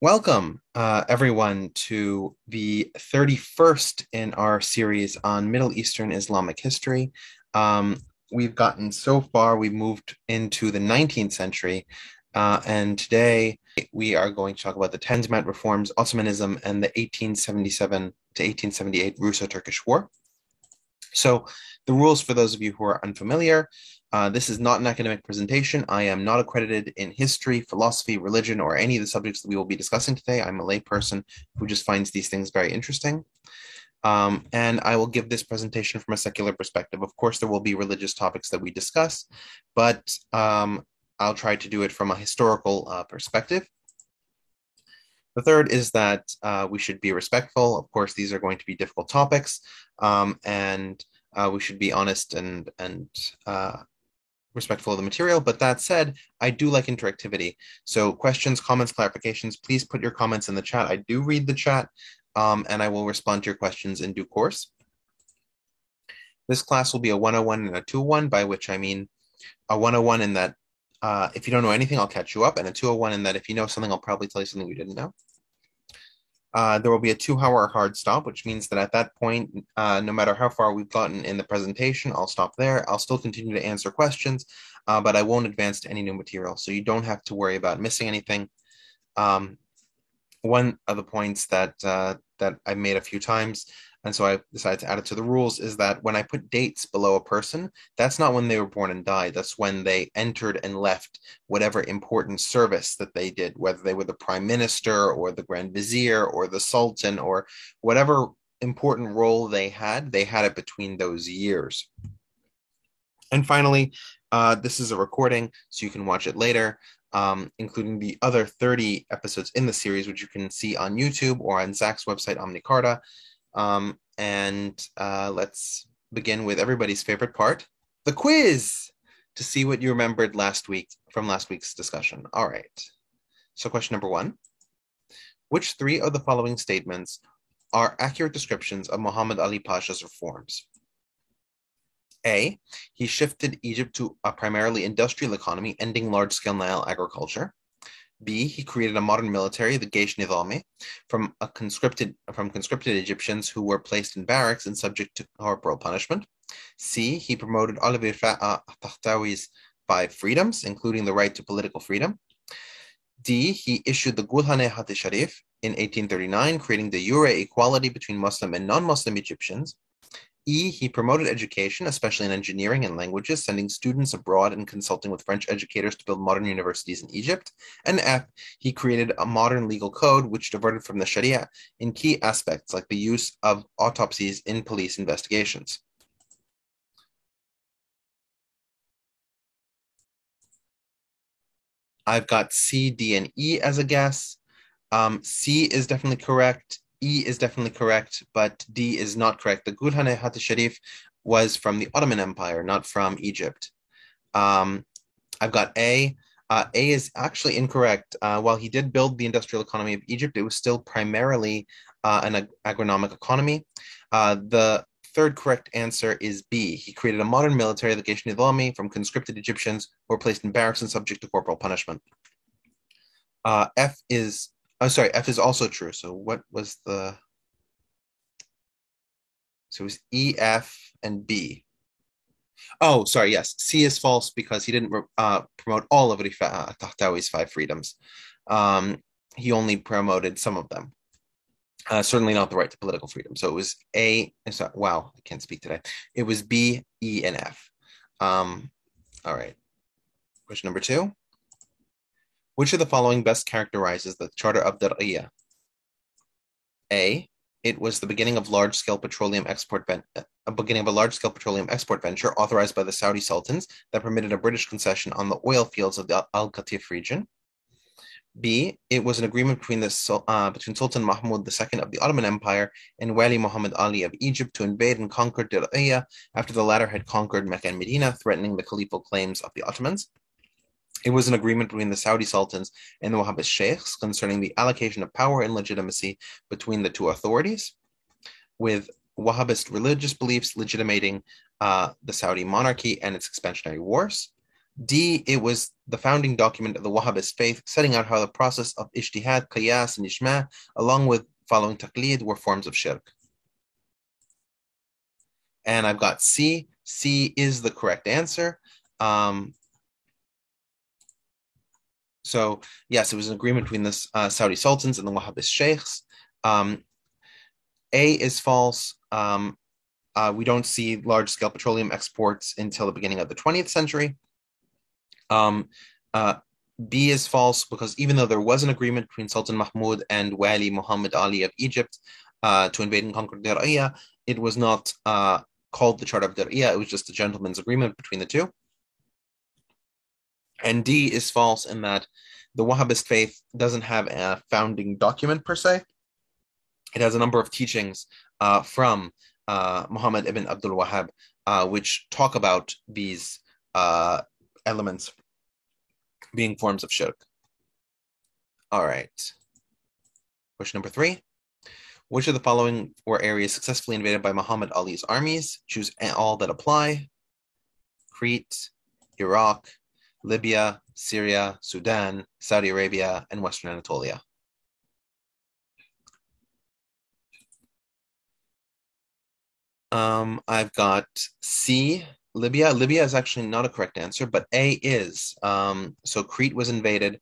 Welcome, everyone, to the 31st in our series on Middle Eastern Islamic history. Um, we've gotten so far, we've moved into the 19th century, and today we are going to talk about the Tanzimat reforms, Ottomanism, and the 1877 to 1878 Russo-Turkish War. So, the rules for those of you who are unfamiliar, this is not an academic presentation. I am not accredited in history, philosophy, religion, or any of the subjects that we will be discussing today. I'm a layperson who just finds these things very interesting. And I will give this presentation from a secular perspective. Of course, there will be religious topics that we discuss, but I'll try to do it from a historical perspective. The third is that we should be respectful. Of course, these are going to be difficult topics, and we should be honest and respectful of the material. But that said, I do like interactivity. So questions, comments, clarifications, please put your comments in the chat. I do read the chat, and I will respond to your questions in due course. This class will be a 101 and a 201, by which I mean a 101 in that if you don't know anything, I'll catch you up, and a 201 in that if you know something, I'll probably tell you something you didn't know. There will be a 2 hour hard stop, which means that at that point, no matter how far we've gotten in the presentation, I'll stop there. I'll still continue to answer questions, but I won't advance to any new material. So you don't have to worry about missing anything. One of the points that I've made a few times, and so I decided to add it to the rules, is that when I put dates below a person, that's not when they were born and died. That's when they entered and left whatever important service that they did, whether they were the prime minister or the grand vizier or the sultan or whatever important role they had it between those years. And finally, this is a recording, so you can watch it later, including the other 30 episodes in the series, which you can see on YouTube or on Zach's website, Omnicarta. Let's begin with everybody's favorite part, the quiz, to see what you remembered from last week's discussion. All right. So question number 1. Which 3 of the following statements are accurate descriptions of Muhammad Ali Pasha's reforms? A, he shifted Egypt to a primarily industrial economy, ending large-scale Nile agriculture. B, he created a modern military, the Geish Nizami, from conscripted Egyptians who were placed in barracks and subject to corporal punishment. C, he promoted Olivier Tahtawi's 5 freedoms, including the right to political freedom. D, he issued the Gulhane Hati Sharif in 1839, creating the jure equality between Muslim and non-Muslim Egyptians. E, he promoted education, especially in engineering and languages, sending students abroad and consulting with French educators to build modern universities in Egypt. And F, he created a modern legal code which diverted from the Sharia in key aspects like the use of autopsies in police investigations. I've got C, D, and E as a guess. C is definitely correct. E is definitely correct, but D is not correct. The Gulhane Hati Sharif was from the Ottoman Empire, not from Egypt. I've got A. A is actually incorrect. While he did build the industrial economy of Egypt, it was still primarily an agronomic economy. The third correct answer is B. He created a modern military, the Geish Nizami, from conscripted Egyptians who were placed in barracks and subject to corporal punishment. F is F is also true. So what was so it was E, F, and B. Oh, sorry, yes. C is false because he didn't promote all of Rifat Tahtawi's 5 freedoms. He only promoted some of them. Certainly not the right to political freedom. So it was A. Wow, I can't speak today. It was B, E, and F. All right. Question number 2. Which of the following best characterizes the Charter of Dar'iyah? A, it was the beginning of a large-scale petroleum export venture authorized by the Saudi sultans that permitted a British concession on the oil fields of the Al-Qatif region. B, it was an agreement between Sultan Mahmud II of the Ottoman Empire and Wali Muhammad Ali of Egypt to invade and conquer Dar'iyah after the latter had conquered Mecca and Medina, threatening the caliphal claims of the Ottomans. It was an agreement between the Saudi sultans and the Wahhabist sheikhs concerning the allocation of power and legitimacy between the two authorities, with Wahhabist religious beliefs legitimating the Saudi monarchy and its expansionary wars. D, it was the founding document of the Wahhabist faith, setting out how the process of ijtihad, qiyas, and ijma', along with following taqlid, were forms of shirk. And I've got C. C is the correct answer. So yes, it was an agreement between the Saudi sultans and the Wahhabist sheikhs. A is false. We don't see large-scale petroleum exports until the beginning of the 20th century. B is false because even though there was an agreement between Sultan Mahmud and Wali Muhammad Ali of Egypt to invade and conquer Diriyah, it was not called the Charter of Diriyah. It was just a gentleman's agreement between the two. And D is false in that the Wahhabist faith doesn't have a founding document per se. It has a number of teachings from Muhammad ibn Abdul Wahhab, which talk about these elements being forms of shirk. All right. Question number 3. Which of the following were areas successfully invaded by Muhammad Ali's armies? Choose all that apply. Crete, Iraq, Libya, Syria, Sudan, Saudi Arabia, and Western Anatolia. I've got C, Libya. Libya is actually not a correct answer, but A is. So Crete was invaded.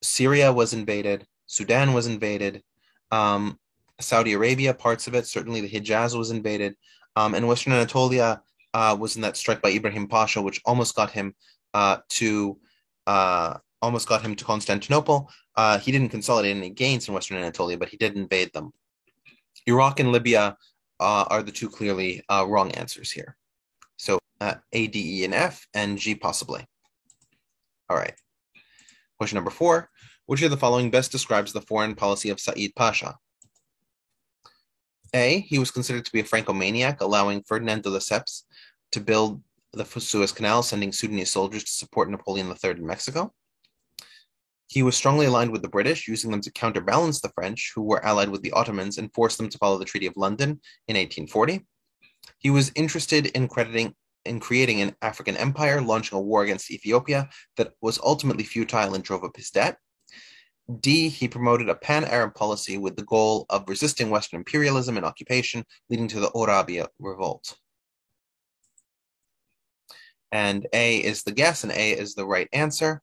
Syria was invaded. Sudan was invaded. Saudi Arabia, parts of it, certainly the Hijaz was invaded. And Western Anatolia was in that strike by Ibrahim Pasha, which almost got him to Constantinople. He didn't consolidate any gains in Western Anatolia, but he did invade them. Iraq and Libya are the two clearly wrong answers here. So A, D, E, and F, and G possibly. All right. Question number 4. Which of the following best describes the foreign policy of Said Pasha? A, he was considered to be a Franco-maniac, allowing Ferdinand de Lesseps to build the Suez Canal, sending Sudanese soldiers to support Napoleon III in Mexico. He was strongly aligned with the British, using them to counterbalance the French, who were allied with the Ottomans, and forced them to follow the Treaty of London in 1840. He was interested in creating an African empire, launching a war against Ethiopia that was ultimately futile and drove up his debt. D, he promoted a pan-Arab policy with the goal of resisting Western imperialism and occupation, leading to the Orabia revolt. And A is the guess, and A is the right answer.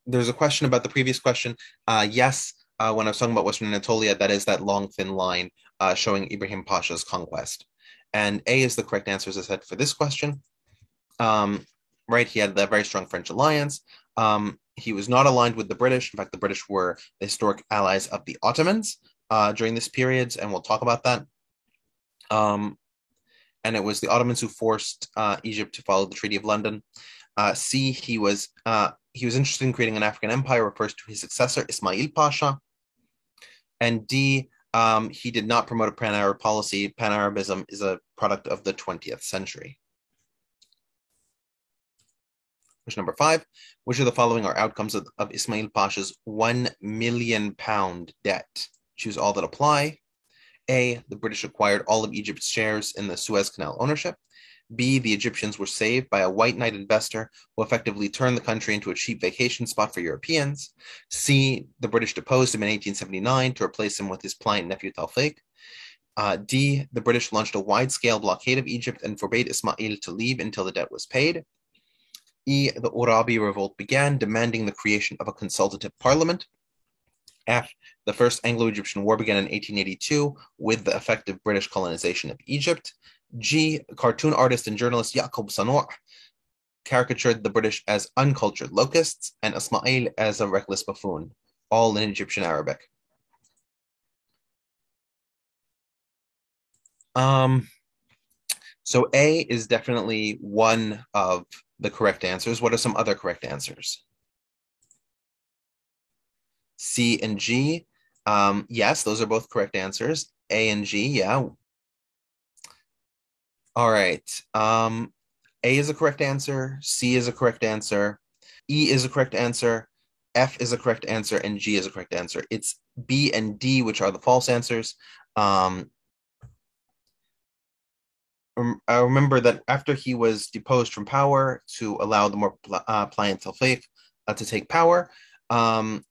There's a question about the previous question. Yes, when I was talking about Western Anatolia, that is that long, thin line showing Ibrahim Pasha's conquest. And A is the correct answer, as I said, for this question. Right, he had that very strong French alliance. He was not aligned with the British. In fact, the British were the historic allies of the Ottomans during this period, and we'll talk about that. And it was the Ottomans who forced Egypt to follow the Treaty of London. C, he was interested in creating an African empire, refers to his successor, Ismail Pasha. And D, he did not promote a pan-Arab policy. Pan-Arabism is a product of the 20th century. Question number 5. Which of the following are outcomes of Ismail Pasha's £1 million debt? Choose all that apply. A, the British acquired all of Egypt's shares in the Suez Canal ownership. B, the Egyptians were saved by a white knight investor who effectively turned the country into a cheap vacation spot for Europeans. C, the British deposed him in 1879 to replace him with his pliant nephew Tawfiq. D, the British launched a wide-scale blockade of Egypt and forbade Ismail to leave until the debt was paid. E, the Urabi revolt began, demanding the creation of a consultative parliament. F, the First Anglo-Egyptian War began in 1882 with the effective British colonization of Egypt. G, cartoon artist and journalist Yaqub Sanour caricatured the British as uncultured locusts and Ismail as a reckless buffoon, all in Egyptian Arabic. So A is definitely one of the correct answers. What are some other correct answers? C and G. Yes, those are both correct answers. A and G, yeah. All right. A is a correct answer. C is a correct answer. E is a correct answer. F is a correct answer. And G is a correct answer. It's B and D, which are the false answers. remember that after he was deposed from power to allow the more pliant Tawfiq to take power, um,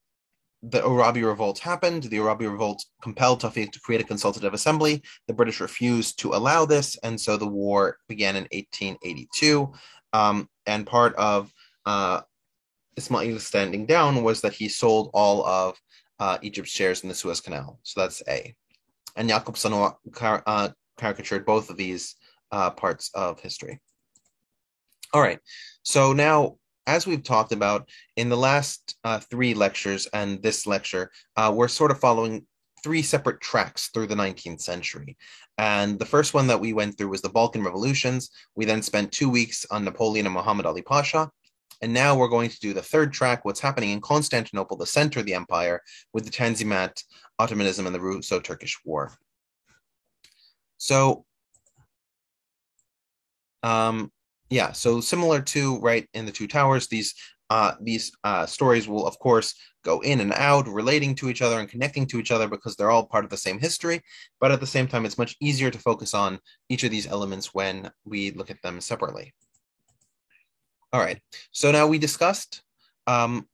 the Arabi Revolt happened. The Arabi Revolt compelled Tawfiq to create a consultative assembly. The British refused to allow this, and so the war began in 1882. And part of Ismail's standing down was that he sold all of Egypt's shares in the Suez Canal. So that's A. And Yaqub Sanwa caricatured both of these parts of history. All right. So now, as we've talked about in the last three lectures and this lecture, we're sort of following three separate tracks through the 19th century. And the first one that we went through was the Balkan revolutions. We then spent 2 weeks on Napoleon and Muhammad Ali Pasha. And now we're going to do the third track, what's happening in Constantinople, the center of the empire, with the Tanzimat, Ottomanism, and the Russo-Turkish War. So, yeah, so similar to right in the Two Towers, these stories will, of course, go in and out, relating to each other and connecting to each other because they're all part of the same history. But at the same time, it's much easier to focus on each of these elements when we look at them separately. All right, so now we discussed the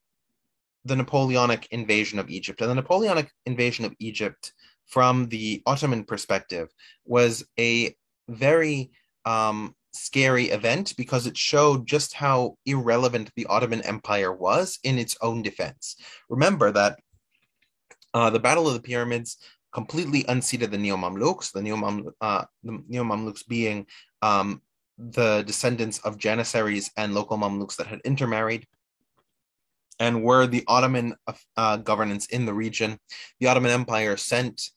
Napoleonic invasion of Egypt. And the Napoleonic invasion of Egypt from the Ottoman perspective was a very scary event because it showed just how irrelevant the Ottoman Empire was in its own defense. Remember that the Battle of the Pyramids completely unseated the Neo-Mamluks, the Neo-Mamluks being the descendants of Janissaries and local Mamluks that had intermarried and were the Ottoman governance in the region. The Ottoman Empire sent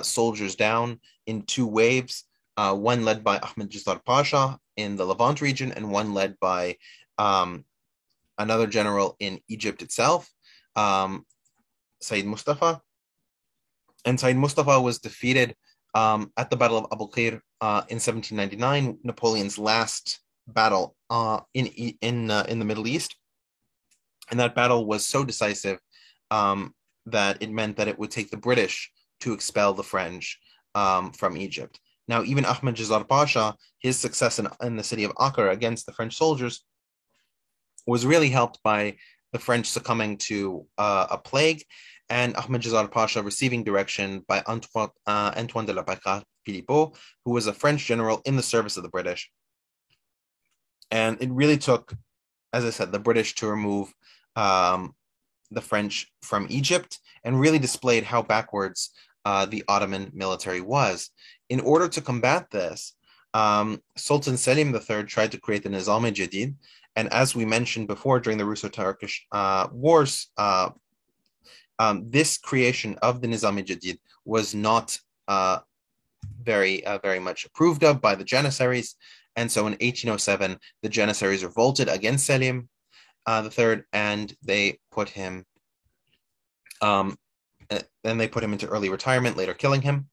soldiers down in 2 waves, one led by Ahmed Jazar Pasha in the Levant region and one led by another general in Egypt itself, Said Mustafa. And Said Mustafa was defeated at the Battle of Abu Qir in 1799, Napoleon's last battle in the Middle East. And that battle was so decisive that it meant that it would take the British to expel the French from Egypt. Now, even Ahmed Jazar Pasha, his success in the city of Acre against the French soldiers was really helped by the French succumbing to a plague and Ahmed Jazar Pasha receiving direction by Antoine de la Paca Philippot, who was a French general in the service of the British. And it really took, as I said, the British to remove the French from Egypt and really displayed how backwards the Ottoman military was. In order to combat this, Sultan Selim III tried to create the Nizam-e-Jadid. And as we mentioned before during the Russo-Turkish wars, this creation of the Nizam-e-Jadid was not very much approved of by the Janissaries. And so in 1807, the Janissaries revolted against Selim III, and they put him into early retirement, later killing him.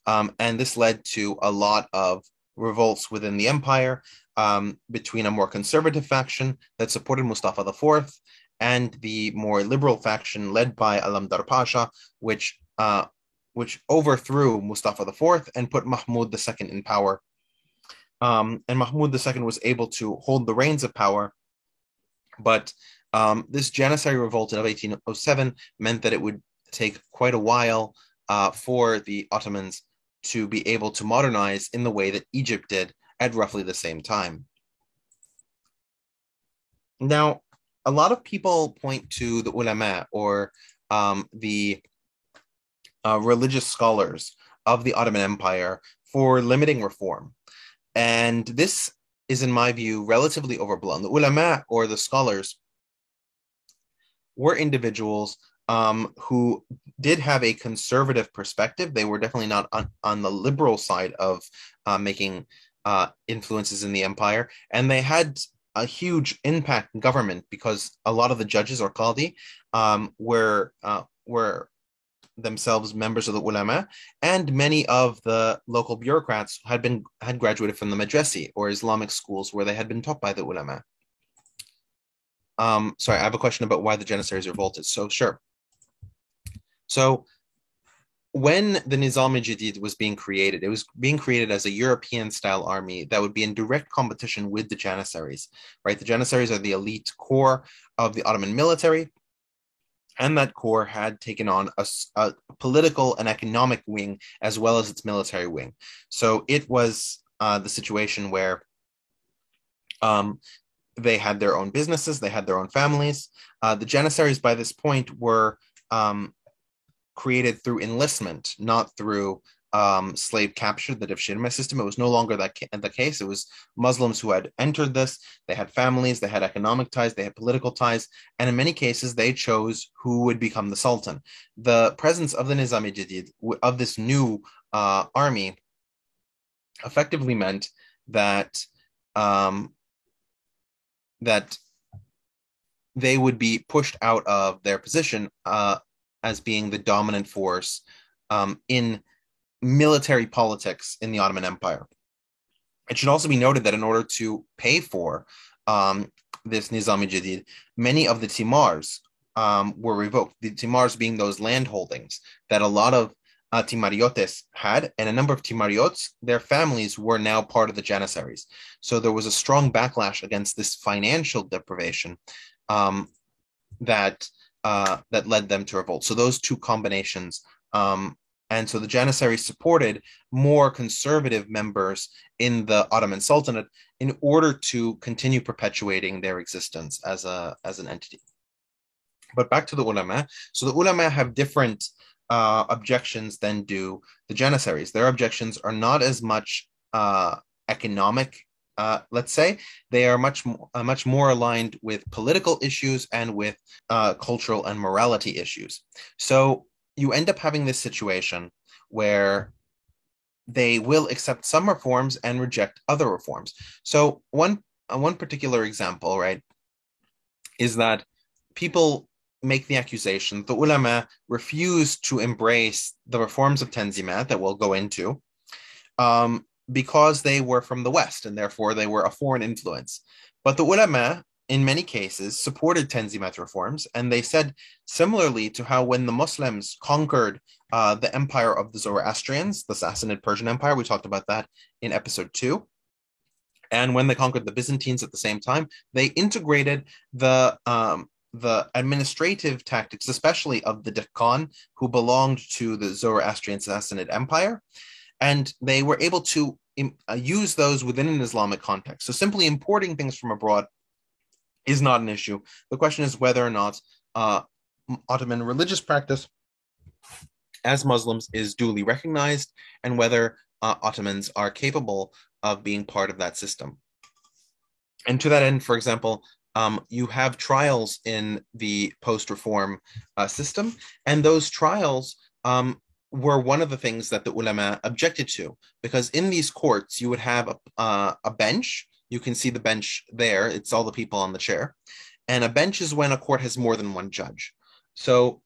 And this led to a lot of revolts within the empire between a more conservative faction that supported Mustafa IV and the more liberal faction led by Alamdar Pasha, which overthrew Mustafa IV and put Mahmud II in power. And Mahmud II was able to hold the reins of power, but this Janissary revolt of 1807 meant that it would take quite a while for the Ottomans to be able to modernize in the way that Egypt did at roughly the same time. Now, a lot of people point to the ulama or the religious scholars of the Ottoman Empire for limiting reform. And this is, in my view, relatively overblown. The ulama or the scholars were individuals who did have a conservative perspective. They were definitely not on the liberal side of making influences in the empire. And they had a huge impact in government because a lot of the judges or qadi were themselves members of the ulama, and many of the local bureaucrats had graduated from the madrasi or Islamic schools where they had been taught by the ulama. Sorry, I have a question about why the Janissaries revolted. So sure. So when the Nizam-e-Jadid was being created, it was being created as a European-style army that would be in direct competition with the Janissaries, right? The Janissaries are the elite core of the Ottoman military, and that core had taken on a political and economic wing as well as its military wing. So it was the situation where um, they had their own businesses, they had their own families. The Janissaries by this point were um, created through enlistment, not through slave capture, the Devshirme system. It was no longer the case. It was Muslims who had entered this. They had families, they had economic ties, they had political ties, and in many cases, they chose who would become the Sultan. The presence of the Nizam-e-Jadid, of this new army, effectively meant that um, that they would be pushed out of their position as being the dominant force in military politics in the Ottoman Empire. It should also be noted that in order to pay for this Nizam-e-Jadid, many of the Timars were revoked. The Timars being those land holdings that a lot of Timariotes had, and a number of Timariots, their families were now part of the Janissaries. So there was a strong backlash against this financial deprivation um, that led them to revolt. So those two combinations, and so the Janissaries supported more conservative members in the Ottoman Sultanate in order to continue perpetuating their existence as an entity. But back to the ulama. So the ulama have different objections than do the Janissaries. Their objections are not as much economic. Let's say they are much more aligned with political issues and with cultural and morality issues. So you end up having this situation where they will accept some reforms and reject other reforms. So one particular example, right, is that people make the accusation the ulama refused to embrace the reforms of Tanzimat that we'll go into because they were from the West and therefore they were a foreign influence. But the ulama, in many cases, supported Tanzimat reforms, and they said similarly to how when the Muslims conquered the empire of the Zoroastrians, the Sassanid Persian Empire, we talked about that in episode 2, and when they conquered the Byzantines at the same time, they integrated the administrative tactics, especially of the Deccan, who belonged to the Zoroastrian Sassanid Empire, and they were able to use those within an Islamic context. So simply importing things from abroad is not an issue. The question is whether or not Ottoman religious practice as Muslims is duly recognized and whether Ottomans are capable of being part of that system. And to that end, for example, you have trials in the post-reform system, and those trials were one of the things that the ulama objected to, because in these courts you would have a bench. You can see the bench there. It's all the people on the chair. And a bench is when a court has more than one judge. So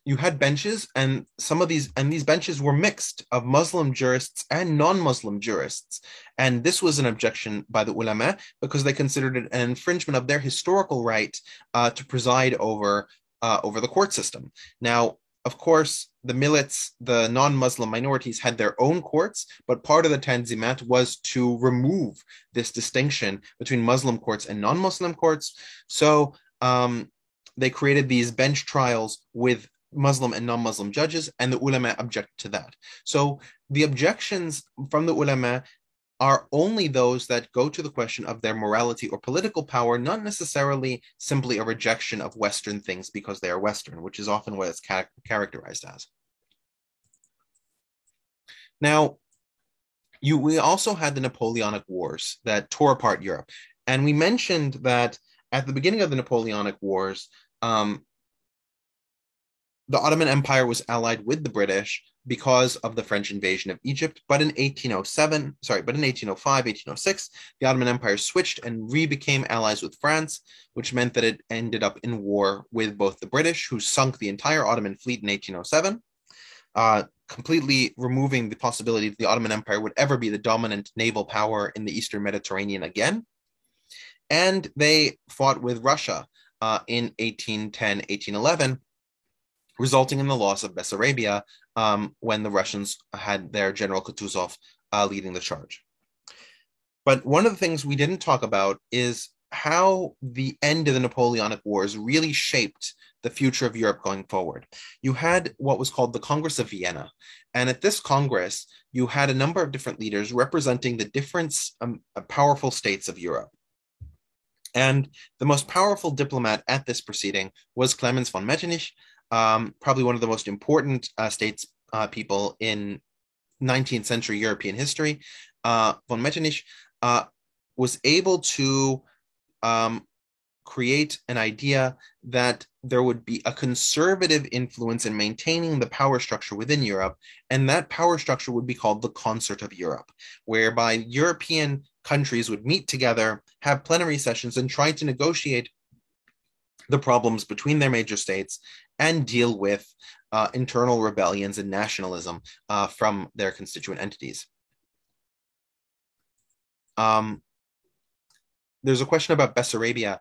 you had benches, and these benches were mixed of Muslim jurists and non-Muslim jurists. And this was an objection by the ulama because they considered it an infringement of their historical right to preside over the court system. Now, of course, the millets, the non-Muslim minorities, had their own courts, but part of the Tanzimat was to remove this distinction between Muslim courts and non-Muslim courts. So they created these bench trials with Muslim and non-Muslim judges, and the ulama objected to that. So the objections from the ulama are only those that go to the question of their morality or political power, not necessarily simply a rejection of Western things because they are Western, which is often what it's characterized as. Now, we also had the Napoleonic Wars that tore apart Europe. And we mentioned that at the beginning of the Napoleonic Wars, the Ottoman Empire was allied with the British because of the French invasion of Egypt. But in 1805, 1806, the Ottoman Empire switched and became allies with France, which meant that it ended up in war with both the British, who sunk the entire Ottoman fleet in 1807, completely removing the possibility that the Ottoman Empire would ever be the dominant naval power in the Eastern Mediterranean again. And they fought with Russia in 1810, 1811, resulting in the loss of Bessarabia when the Russians had their General Kutuzov leading the charge. But one of the things we didn't talk about is how the end of the Napoleonic Wars really shaped the future of Europe going forward. You had what was called the Congress of Vienna. And at this Congress, you had a number of different leaders representing the different powerful states of Europe. And the most powerful diplomat at this proceeding was Clemens von Metternich, probably one of the most important states people in 19th century European history. Von Metternich was able to create an idea that there would be a conservative influence in maintaining the power structure within Europe, and that power structure would be called the Concert of Europe, whereby European countries would meet together, have plenary sessions, and try to negotiate the problems between their major states and deal with internal rebellions and nationalism from their constituent entities. There's a question about Bessarabia.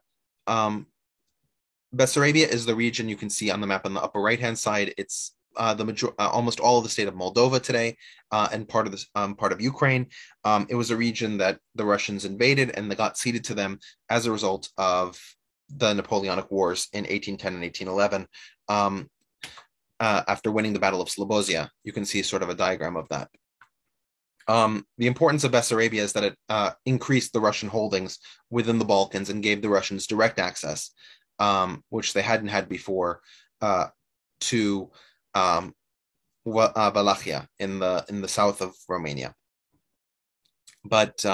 Bessarabia is the region you can see on the map on the upper right-hand side. It's almost all of the state of Moldova today, and part of Ukraine. It was a region that the Russians invaded, and they got ceded to them as a result of the Napoleonic Wars in 1810 and 1811. After winning the Battle of Slobozia, you can see sort of a diagram of that. The importance of Bessarabia is that it increased the Russian holdings within the Balkans and gave the Russians direct access, which they hadn't had before, to Wallachia in the south of Romania. But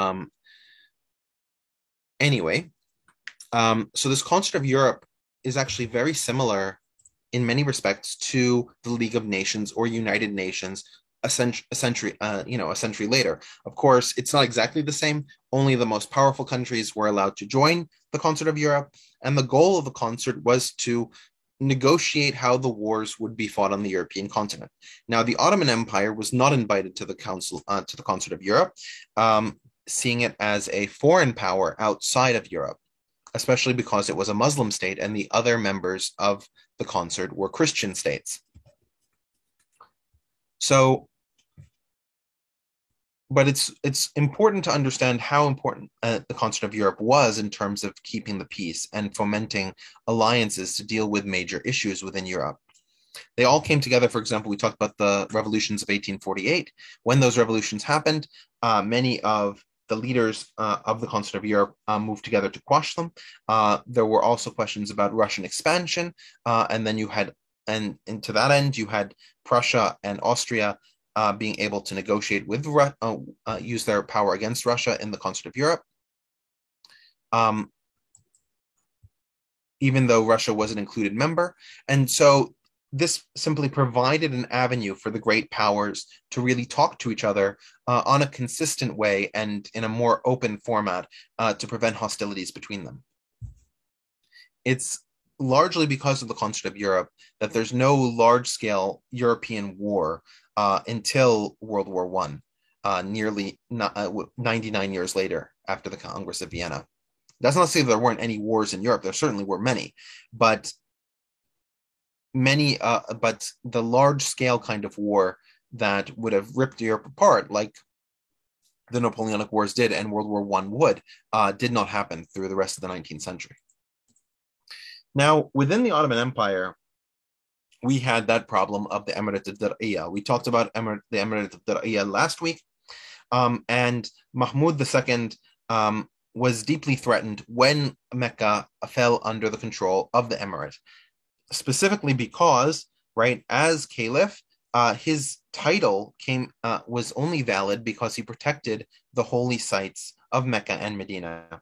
anyway, so this Concert of Europe is actually very similar in many respects to the League of Nations or United Nations a century later. Of course, it's not exactly the same. Only the most powerful countries were allowed to join the Concert of Europe, and the goal of the concert was to negotiate how the wars would be fought on the European continent. Now, the Ottoman Empire was not invited to the Concert of Europe, seeing it as a foreign power outside of Europe, especially because it was a Muslim state and the other members of the concert were Christian states. So, but it's important to understand how important the Concert of Europe was in terms of keeping the peace and fomenting alliances to deal with major issues within Europe. They all came together. For example, we talked about the revolutions of 1848. When those revolutions happened, many of the leaders of the Concert of Europe moved together to quash them. There were also questions about Russian expansion, and then you had, and to that end, you had Prussia and Austria being able to negotiate with use their power against Russia in the Concert of Europe. Even though Russia was an included member. And so this simply provided an avenue for the great powers to really talk to each other on a consistent way and in a more open format to prevent hostilities between them. It's largely because of the Concert of Europe that there's no large-scale European war until World War I, nearly 99 years later after the Congress of Vienna. That's not to say there weren't any wars in Europe. There certainly were many, but the large-scale kind of war that would have ripped Europe apart, like the Napoleonic Wars did and World War I would, did not happen through the rest of the 19th century. Now, within the Ottoman Empire, we had that problem of the Emirate of Dir'iyah. We talked about the Emirate of Dir'iyah last week, and Mahmud II was deeply threatened when Mecca fell under the control of the Emirate, specifically because, right, as Caliph, his title was only valid because he protected the holy sites of Mecca and Medina.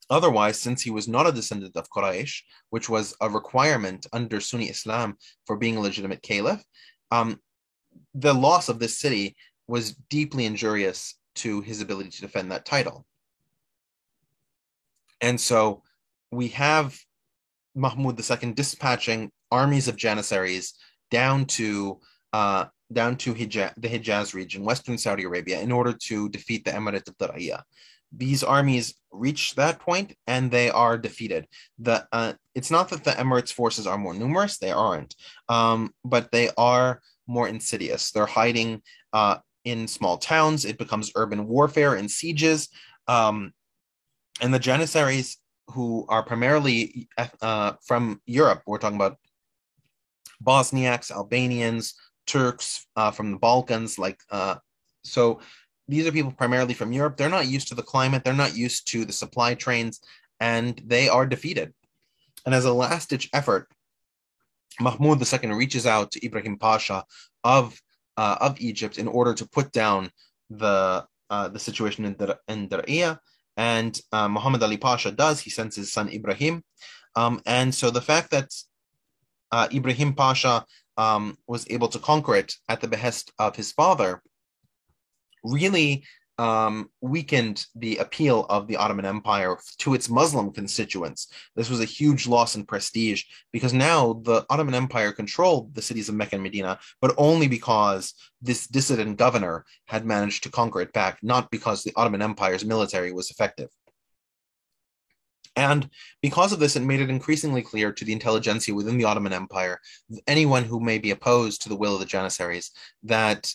Otherwise, since he was not a descendant of Quraysh, which was a requirement under Sunni Islam for being a legitimate caliph, the loss of this city was deeply injurious to his ability to defend that title. And so we have Mahmud II dispatching armies of Janissaries down to the Hijaz region, Western Saudi Arabia, in order to defeat the Emirate of Dir'iyah. these armies reach that point and they are defeated. It's not that the Emirates forces are more numerous; they aren't, but they are more insidious. They're hiding in small towns. It becomes urban warfare and sieges, and the Janissaries, who are primarily from Europe, we're talking about Bosniaks, Albanians, Turks from the Balkans, so these are people primarily from Europe. They're not used to the climate, they're not used to the supply trains, and they are defeated. And as a last ditch effort, Mahmud II reaches out to Ibrahim Pasha of Egypt in order to put down the situation in Dar'iyah. And Muhammad Ali Pasha does. He sends his son Ibrahim. And so the fact that Ibrahim Pasha was able to conquer it at the behest of his father really weakened the appeal of the Ottoman Empire to its Muslim constituents. This was a huge loss in prestige because now the Ottoman Empire controlled the cities of Mecca and Medina, but only because this dissident governor had managed to conquer it back, not because the Ottoman Empire's military was effective. And because of this, it made it increasingly clear to the intelligentsia within the Ottoman Empire, anyone who may be opposed to the will of the Janissaries, that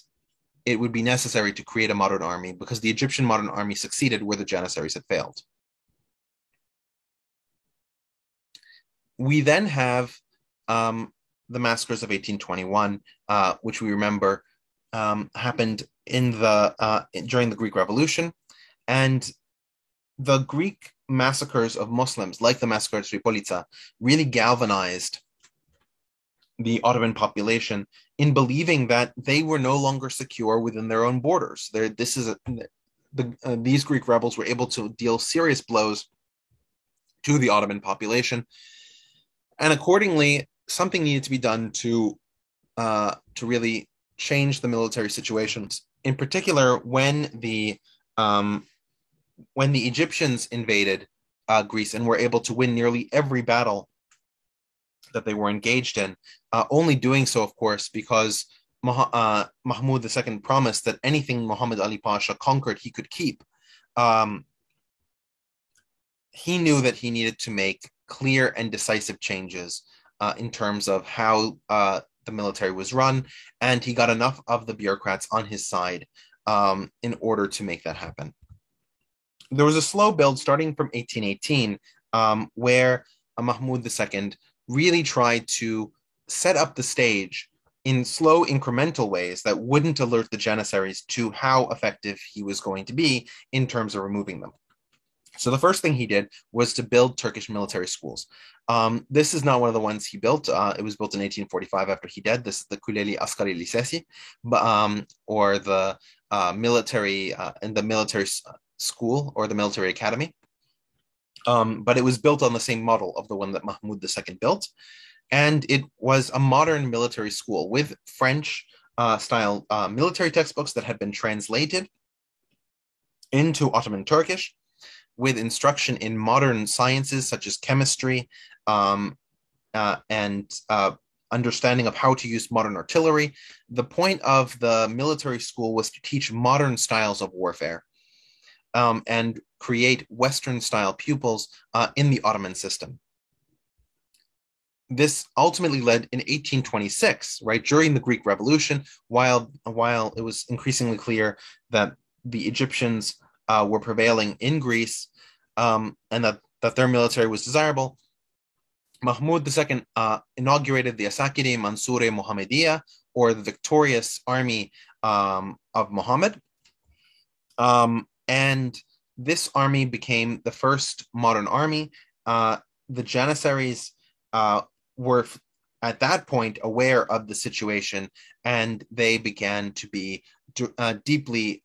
it would be necessary to create a modern army because the Egyptian modern army succeeded where the Janissaries had failed. We then have the massacres of 1821, which we remember happened during the Greek Revolution. And the Greek massacres of Muslims, like the massacre at Tripolitsa, really galvanized the Ottoman population in believing that they were no longer secure within their own borders. These Greek rebels were able to deal serious blows to the Ottoman population, and accordingly, something needed to be done to really change the military situations. In particular, when the Egyptians invaded Greece and were able to win nearly every battle that they were engaged in, only doing so, of course, because Mahmud II promised that anything Muhammad Ali Pasha conquered, he could keep. He knew that he needed to make clear and decisive changes in terms of how the military was run, and he got enough of the bureaucrats on his side in order to make that happen. There was a slow build starting from 1818, where Mahmud II really tried to set up the stage in slow incremental ways that wouldn't alert the Janissaries to how effective he was going to be in terms of removing them. So the first thing he did was to build Turkish military schools. This is not one of the ones he built. It was built in 1845 after he died. This is the Kuleli Askari Lisesi, or the military school or the military academy. But it was built on the same model of the one that Mahmud II built. And it was a modern military school with French style military textbooks that had been translated into Ottoman Turkish, with instruction in modern sciences such as chemistry and understanding of how to use modern artillery. The point of the military school was to teach modern styles of warfare and create Western-style pupils in the Ottoman system. This ultimately led in 1826, right, during the Greek Revolution, while it was increasingly clear that the Egyptians were prevailing in Greece and that their military was desirable, Mahmud II inaugurated the Asakiri Mansure Mohammedia, or the victorious army of Muhammad. And this army became the first modern army. The Janissaries were at that point aware of the situation, and they began to be deeply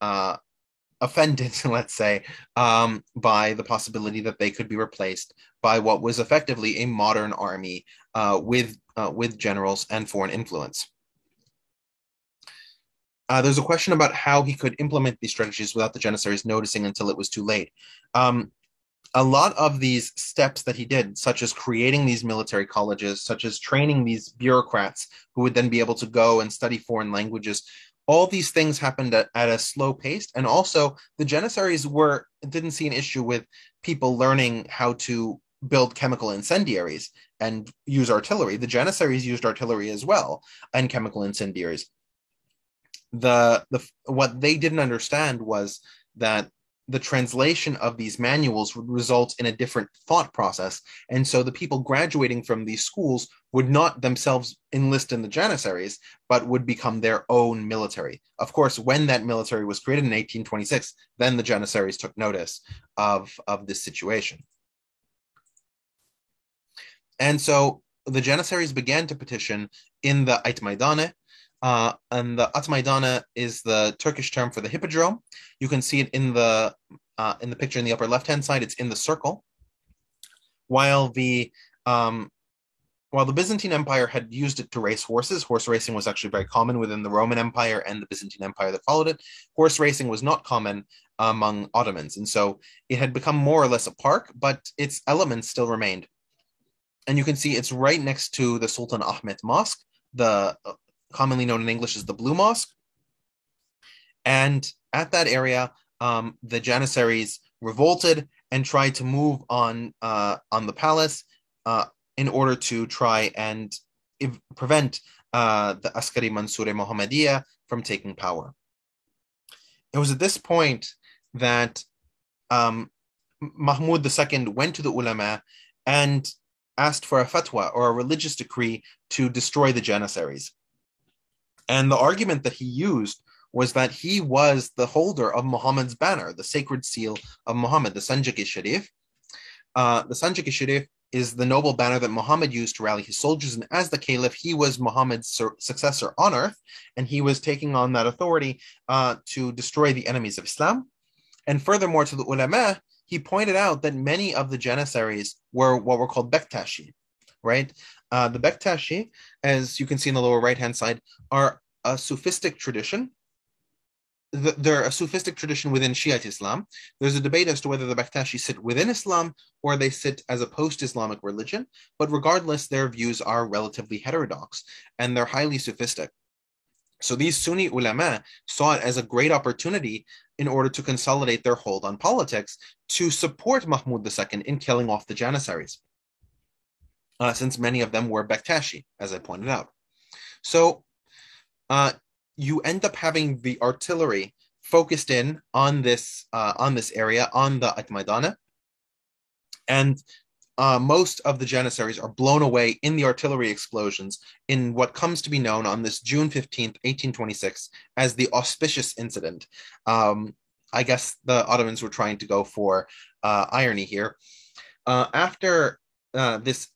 offended, let's say, by the possibility that they could be replaced by what was effectively a modern army with generals and foreign influence. There's a question about how he could implement these strategies without the Janissaries noticing until it was too late. A lot of these steps that he did, such as creating these military colleges, such as training these bureaucrats who would then be able to go and study foreign languages, all these things happened at a slow pace. And also, the Janissaries were didn't see an issue with people learning how to build chemical incendiaries and use artillery. The Janissaries used artillery as well and chemical incendiaries. The what they didn't understand was that the translation of these manuals would result in a different thought process, and so the people graduating from these schools would not themselves enlist in the Janissaries, but would become their own military. Of course, when that military was created in 1826, then the Janissaries took notice of this situation. And so the Janissaries began to petition in the Ait Maidane, and the At Maidana is the Turkish term for the hippodrome. You can see it in the picture in the upper left-hand side. It's in the circle. While the Byzantine Empire had used it to race horses, horse racing was actually very common within the Roman Empire and the Byzantine Empire that followed it. Horse racing was not common among Ottomans, and so it had become more or less a park, but its elements still remained. And you can see it's right next to the Sultan Ahmet Mosque, the commonly known in English as the Blue Mosque. And at that area, the Janissaries revolted and tried to move on the palace in order to try and prevent the Askari Mansure Mohammadiyya from taking power. It was at this point that Mahmud II went to the ulama and asked for a fatwa, or a religious decree, to destroy the Janissaries. And the argument that he used was that he was the holder of Muhammad's banner, the sacred seal of Muhammad, the Sanjak-i-Sharif. The Sanjak-i-Sharif is the noble banner that Muhammad used to rally his soldiers, and as the caliph, he was Muhammad's successor on earth, and he was taking on that authority to destroy the enemies of Islam. And furthermore, to the ulama, he pointed out that many of the Janissaries were what were called Bektashi, right? The Bektashi, as you can see in the lower right-hand side, are a Sufistic tradition. They're a Sufistic tradition within Shiite Islam. There's a debate as to whether the Bektashi sit within Islam or they sit as a post-Islamic religion, but regardless, their views are relatively heterodox and they're highly Sufistic. So these Sunni ulama saw it as a great opportunity in order to consolidate their hold on politics to support Mahmud II in killing off the Janissaries, since many of them were Bektashi, as I pointed out. So you end up having the artillery focused in on this area, on the At Maidana, and most of the Janissaries are blown away in the artillery explosions in what comes to be known on this June 15th, 1826, as the Auspicious Incident. I guess the Ottomans were trying to go for irony here. After this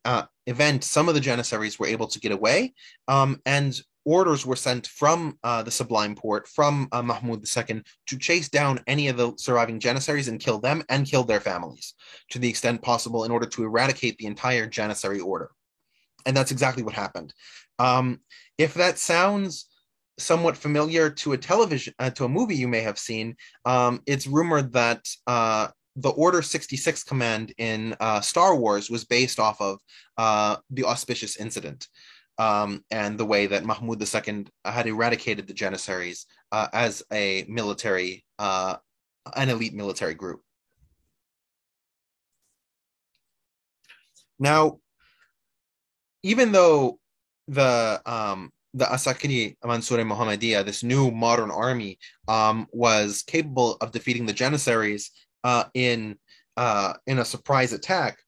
event, some of the Janissaries were able to get away, and orders were sent from the Sublime Porte, from Mahmud II, to chase down any of the surviving Janissaries and kill them and kill their families to the extent possible in order to eradicate the entire Janissary order. And that's exactly what happened. If that sounds somewhat familiar to a movie you may have seen, it's rumored that the Order 66 command in Star Wars was based off of the Auspicious Incident. And the way that Mahmud II had eradicated the Janissaries as a military, an elite military group. Now, even though the Asakiri Mansure Mohammadiyya, this new modern army, was capable of defeating the Janissaries in a surprise attack,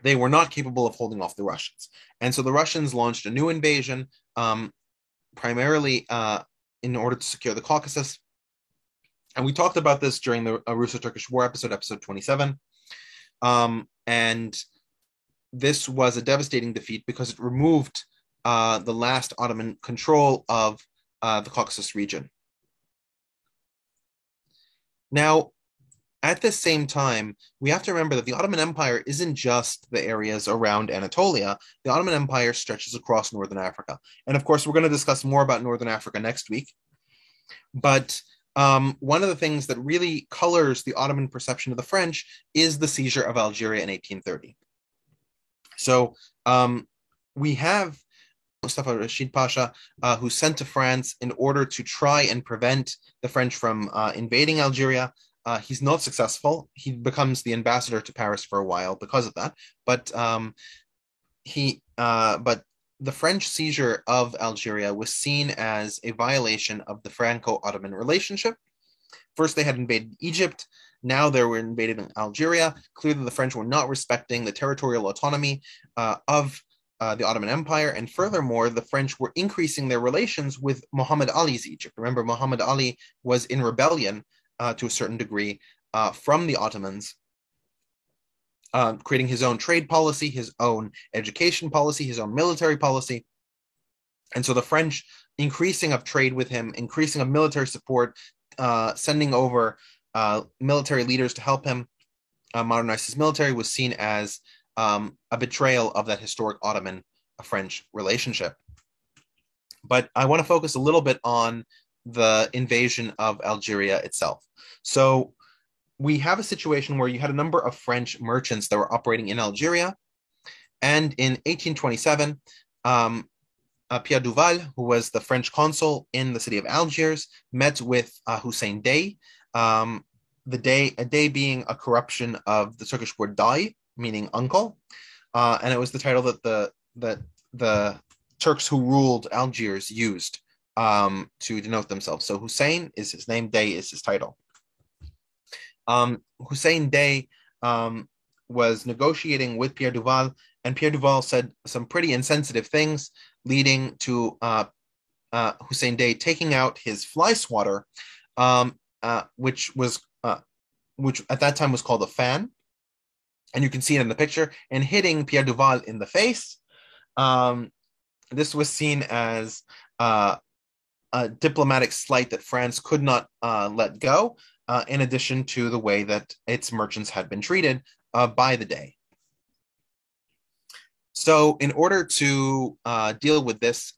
they were not capable of holding off the Russians. And so the Russians launched a new invasion, primarily in order to secure the Caucasus. And we talked about this during the Russo-Turkish War episode 27. And this was a devastating defeat because it removed the last Ottoman control of the Caucasus region. Now, at the same time, we have to remember that the Ottoman Empire isn't just the areas around Anatolia. The Ottoman Empire stretches across Northern Africa. And of course, we're going to discuss more about Northern Africa next week. But one of the things that really colors the Ottoman perception of the French is the seizure of Algeria in 1830. So we have Mustafa Rashid Pasha, who's sent to France in order to try and prevent the French from invading Algeria. He's not successful. He becomes the ambassador to Paris for a while because of that. But but the French seizure of Algeria was seen as a violation of the Franco-Ottoman relationship. First, they had invaded Egypt. Now they were invaded in Algeria. Clearly, the French were not respecting the territorial autonomy of the Ottoman Empire. And furthermore, the French were increasing their relations with Muhammad Ali's Egypt. Remember, Muhammad Ali was in rebellion to a certain degree from the Ottomans, creating his own trade policy, his own education policy, his own military policy. And so the French increasing of trade with him, increasing of military support, sending over military leaders to help him modernize his military was seen as a betrayal of that historic Ottoman-French relationship. But I want to focus a little bit on the invasion of Algeria itself. So we have a situation where you had a number of French merchants that were operating in Algeria. And in 1827, Pierre Duval, who was the French consul in the city of Algiers, met with Hussein Dey. A day being a corruption of the Turkish word day, meaning uncle, and it was the title that the Turks who ruled Algiers used to denote themselves. So Hussein is his name, Dey is his title. Hussein Dey was negotiating with Pierre Duval, and Pierre Duval said some pretty insensitive things, leading to Hussein Dey taking out his fly swatter, which at that time was called a fan, and you can see it in the picture, and hitting Pierre Duval in the face. This was seen as a diplomatic slight that France could not let go, in addition to the way that its merchants had been treated by the Dey. So in order to deal with this,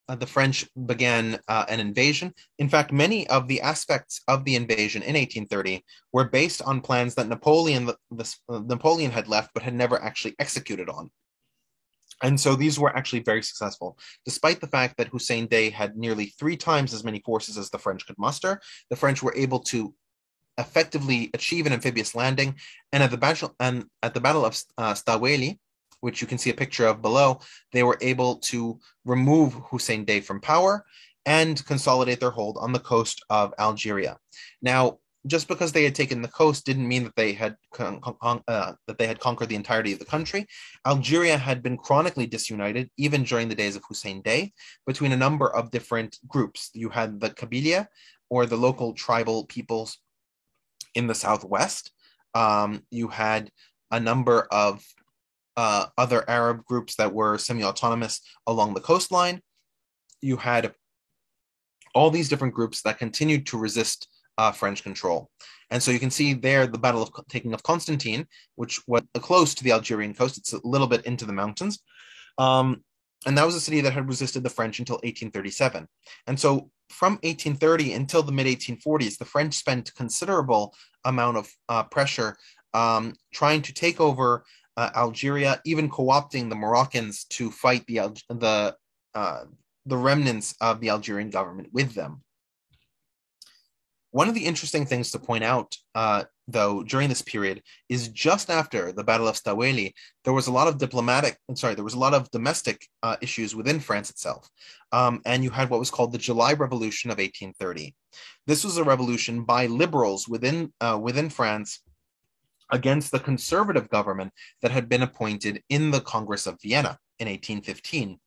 the French began an invasion. In fact, many of the aspects of the invasion in 1830 were based on plans that Napoleon had left but had never actually executed on. And so these were actually very successful. Despite the fact that Hussein Dey had nearly 3 times as many forces as the French could muster, the French were able to effectively achieve an amphibious landing. And at the Battle of Staweli, which you can see a picture of below, they were able to remove Hussein Dey from power and consolidate their hold on the coast of Algeria. Now, just because they had taken the coast didn't mean that they had conquered the entirety of the country. Algeria had been chronically disunited, even during the days of Hussein Dey, between a number of different groups. You had the Kabylia, or the local tribal peoples in the southwest. You had a number of other Arab groups that were semi-autonomous along the coastline. You had all these different groups that continued to resist French control. And so you can see there the Battle of taking of Constantine, which was close to the Algerian coast. It's a little bit into the mountains. And that was a city that had resisted the French until 1837. And so from 1830 until the mid-1840s, the French spent considerable amount of pressure trying to take over Algeria, even co-opting the Moroccans to fight the remnants of the Algerian government with them. One of the interesting things to point out, though, during this period is just after the Battle of Staweli, there was a lot of domestic issues within France itself. And you had what was called the July Revolution of 1830. This was a revolution by liberals within France against the conservative government that had been appointed in the Congress of Vienna in 1815,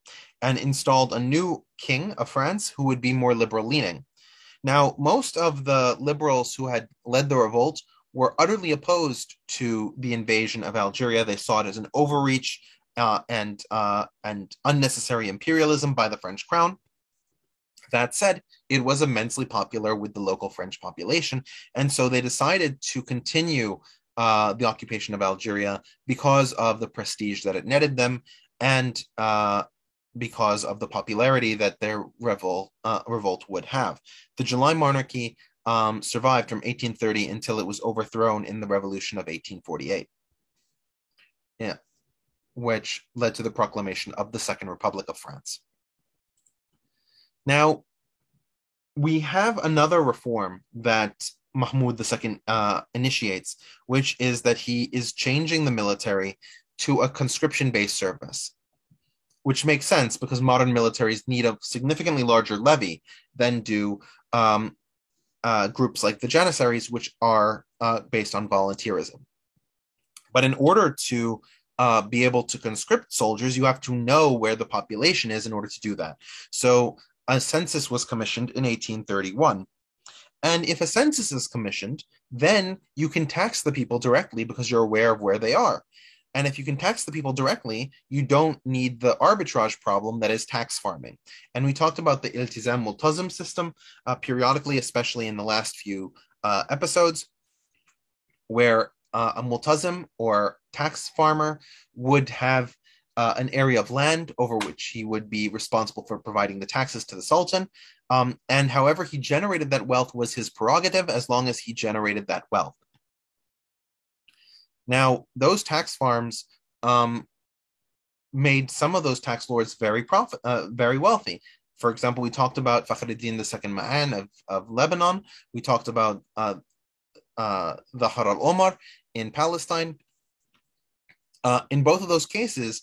and installed a new king of France who would be more liberal-leaning. Now, most of the liberals who had led the revolt were utterly opposed to the invasion of Algeria. They saw it as an overreach and unnecessary imperialism by the French crown. That said, it was immensely popular with the local French population, and so they decided to continue the occupation of Algeria because of the prestige that it netted them, and because of the popularity that their revolt would have. The July monarchy survived from 1830 until it was overthrown in the Revolution of 1848, which led to the proclamation of the Second Republic of France. Now, we have another reform that Mahmud II initiates, which is that he is changing the military to a conscription-based service, which makes sense because modern militaries need a significantly larger levy than do um, groups like the Janissaries, which are based on volunteerism. But in order to be able to conscript soldiers, you have to know where the population is in order to do that. So a census was commissioned in 1831. And if a census is commissioned, then you can tax the people directly because you're aware of where they are. And if you can tax the people directly, you don't need the arbitrage problem that is tax farming. And we talked about the iltizam multazam system periodically, especially in the last few episodes, where a multazim or tax farmer would have an area of land over which he would be responsible for providing the taxes to the sultan. And however he generated that wealth was his prerogative as long as he generated that wealth. Now, those tax farms made some of those tax lords very wealthy. For example, we talked about Fakhreddin II Ma'an of Lebanon. We talked about the Har al-Omar in Palestine. In both of those cases,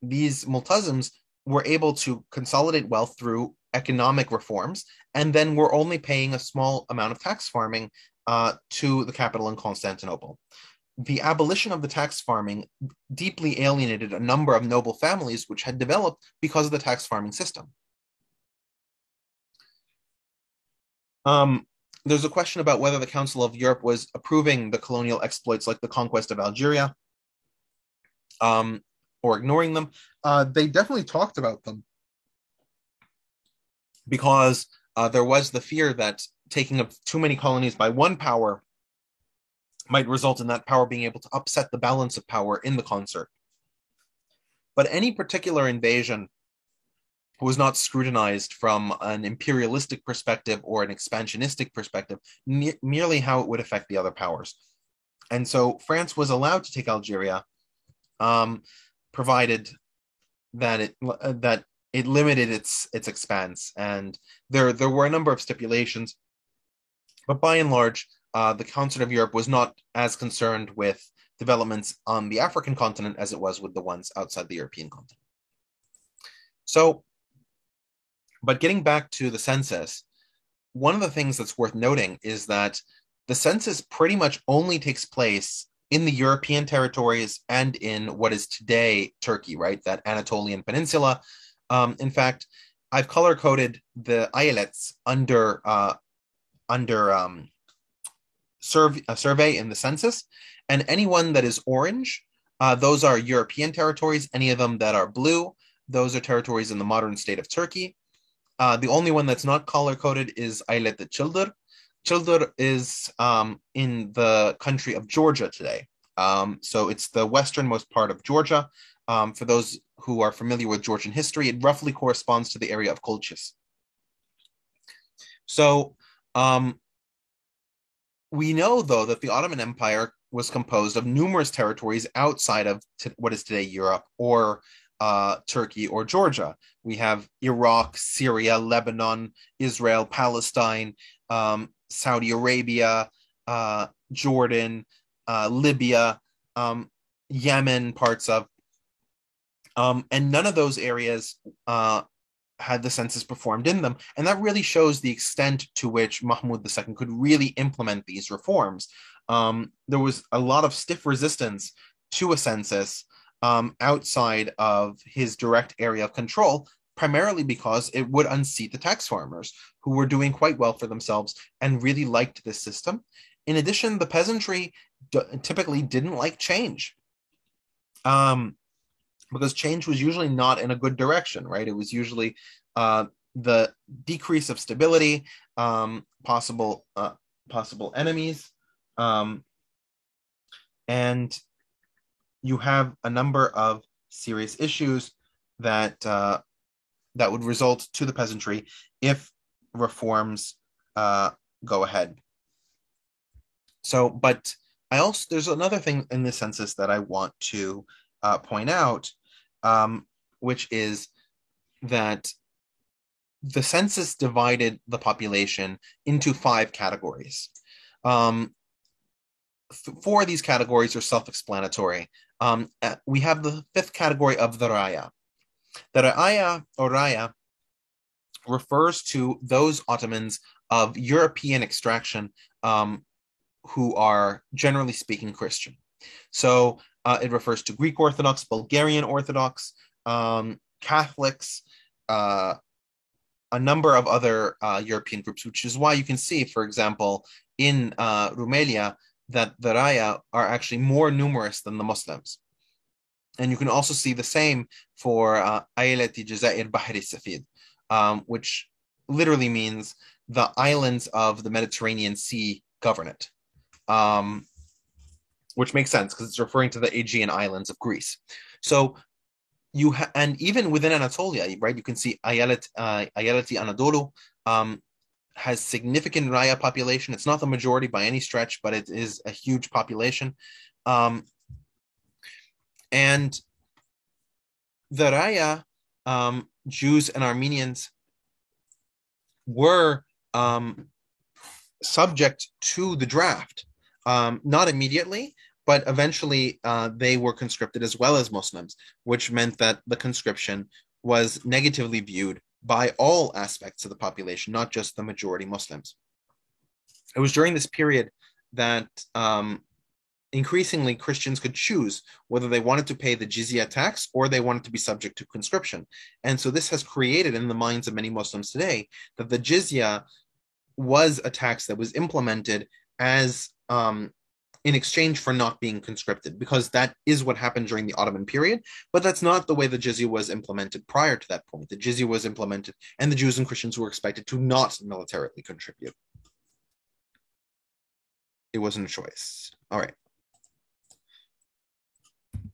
these multazims were able to consolidate wealth through economic reforms, and then were only paying a small amount of tax farming to the capital in Constantinople. The abolition of the tax farming deeply alienated a number of noble families which had developed because of the tax farming system. There's a question about whether the Council of Europe was approving the colonial exploits like the conquest of Algeria, or ignoring them. They definitely talked about them because there was the fear that taking up too many colonies by one power might result in that power being able to upset the balance of power in the concert. But any particular invasion was not scrutinized from an imperialistic perspective or an expansionistic perspective, merely how it would affect the other powers. And so France was allowed to take Algeria, provided that it limited its expanse. And there were a number of stipulations, but by and large, the Council of Europe was not as concerned with developments on the African continent as it was with the ones outside the European continent. So, but getting back to the census, one of the things that's worth noting is that the census pretty much only takes place in the European territories and in what is today Turkey, right? That Anatolian peninsula. In fact, I've color coded the ayalets under survey in the census, and anyone that is orange, those are European territories. Any of them that are blue, those are territories in the modern state of Turkey. The only one that's not color coded is Aylet Childur. Childur is in the country of Georgia today. So it's the westernmost part of Georgia. For those who are familiar with Georgian history, it roughly corresponds to the area of Colchis. So we know, though, that the Ottoman Empire was composed of numerous territories outside of what is today Europe, or Turkey or Georgia. We have Iraq, Syria, Lebanon, Israel, Palestine, Saudi Arabia, Jordan, Libya, Yemen, parts of, and none of those areas had the census performed in them. And that really shows the extent to which Mahmud II could really implement these reforms. There was a lot of stiff resistance to a census outside of his direct area of control, primarily because it would unseat the tax farmers, who were doing quite well for themselves and really liked this system. In addition, the peasantry typically didn't like change, because change was usually not in a good direction, right? It was usually the decrease of stability, possible enemies, and you have a number of serious issues that that would result to the peasantry if reforms go ahead. So, but there's another thing in the census that I want to point out, which is that the census divided the population into 5 categories. Um, Four of these categories are self-explanatory. We have the fifth category of the raya. The raya or raya refers to those Ottomans of European extraction who are, generally speaking, Christian. So it refers to Greek Orthodox, Bulgarian Orthodox, Catholics, a number of other European groups, which is why you can see, for example, in Rumelia, that the Raya are actually more numerous than the Muslims. And you can also see the same for Ailati Jazair Bahri Safid, which literally means the islands of the Mediterranean Sea Governorate, which makes sense because it's referring to the Aegean islands of Greece. So and even within Anatolia, right, you can see Ayalati Anadolu has significant Raya population. It's not the majority by any stretch, but it is a huge population. And the Raya, Jews and Armenians, were subject to the draft, not immediately, but eventually they were conscripted as well as Muslims, which meant that the conscription was negatively viewed by all aspects of the population, not just the majority Muslims. It was during this period that increasingly Christians could choose whether they wanted to pay the jizya tax or they wanted to be subject to conscription. And so this has created in the minds of many Muslims today that the jizya was a tax that was implemented as in exchange for not being conscripted, because that is what happened during the Ottoman period, but that's not the way the jizya was implemented prior to that point. The jizya was implemented, and the Jews and Christians were expected to not militarily contribute. It wasn't a choice. All right.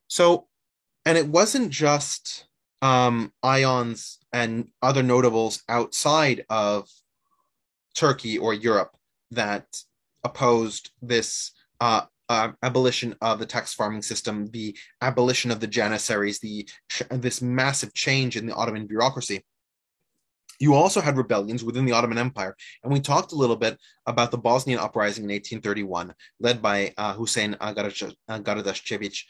So, and it wasn't just Ions and other notables outside of Turkey or Europe that opposed this abolition of the tax farming system, the abolition of the janissaries, this massive change in the Ottoman bureaucracy. You also had rebellions within the Ottoman Empire. And we talked a little bit about the Bosnian uprising in 1831, led by Hussein Garadaschevich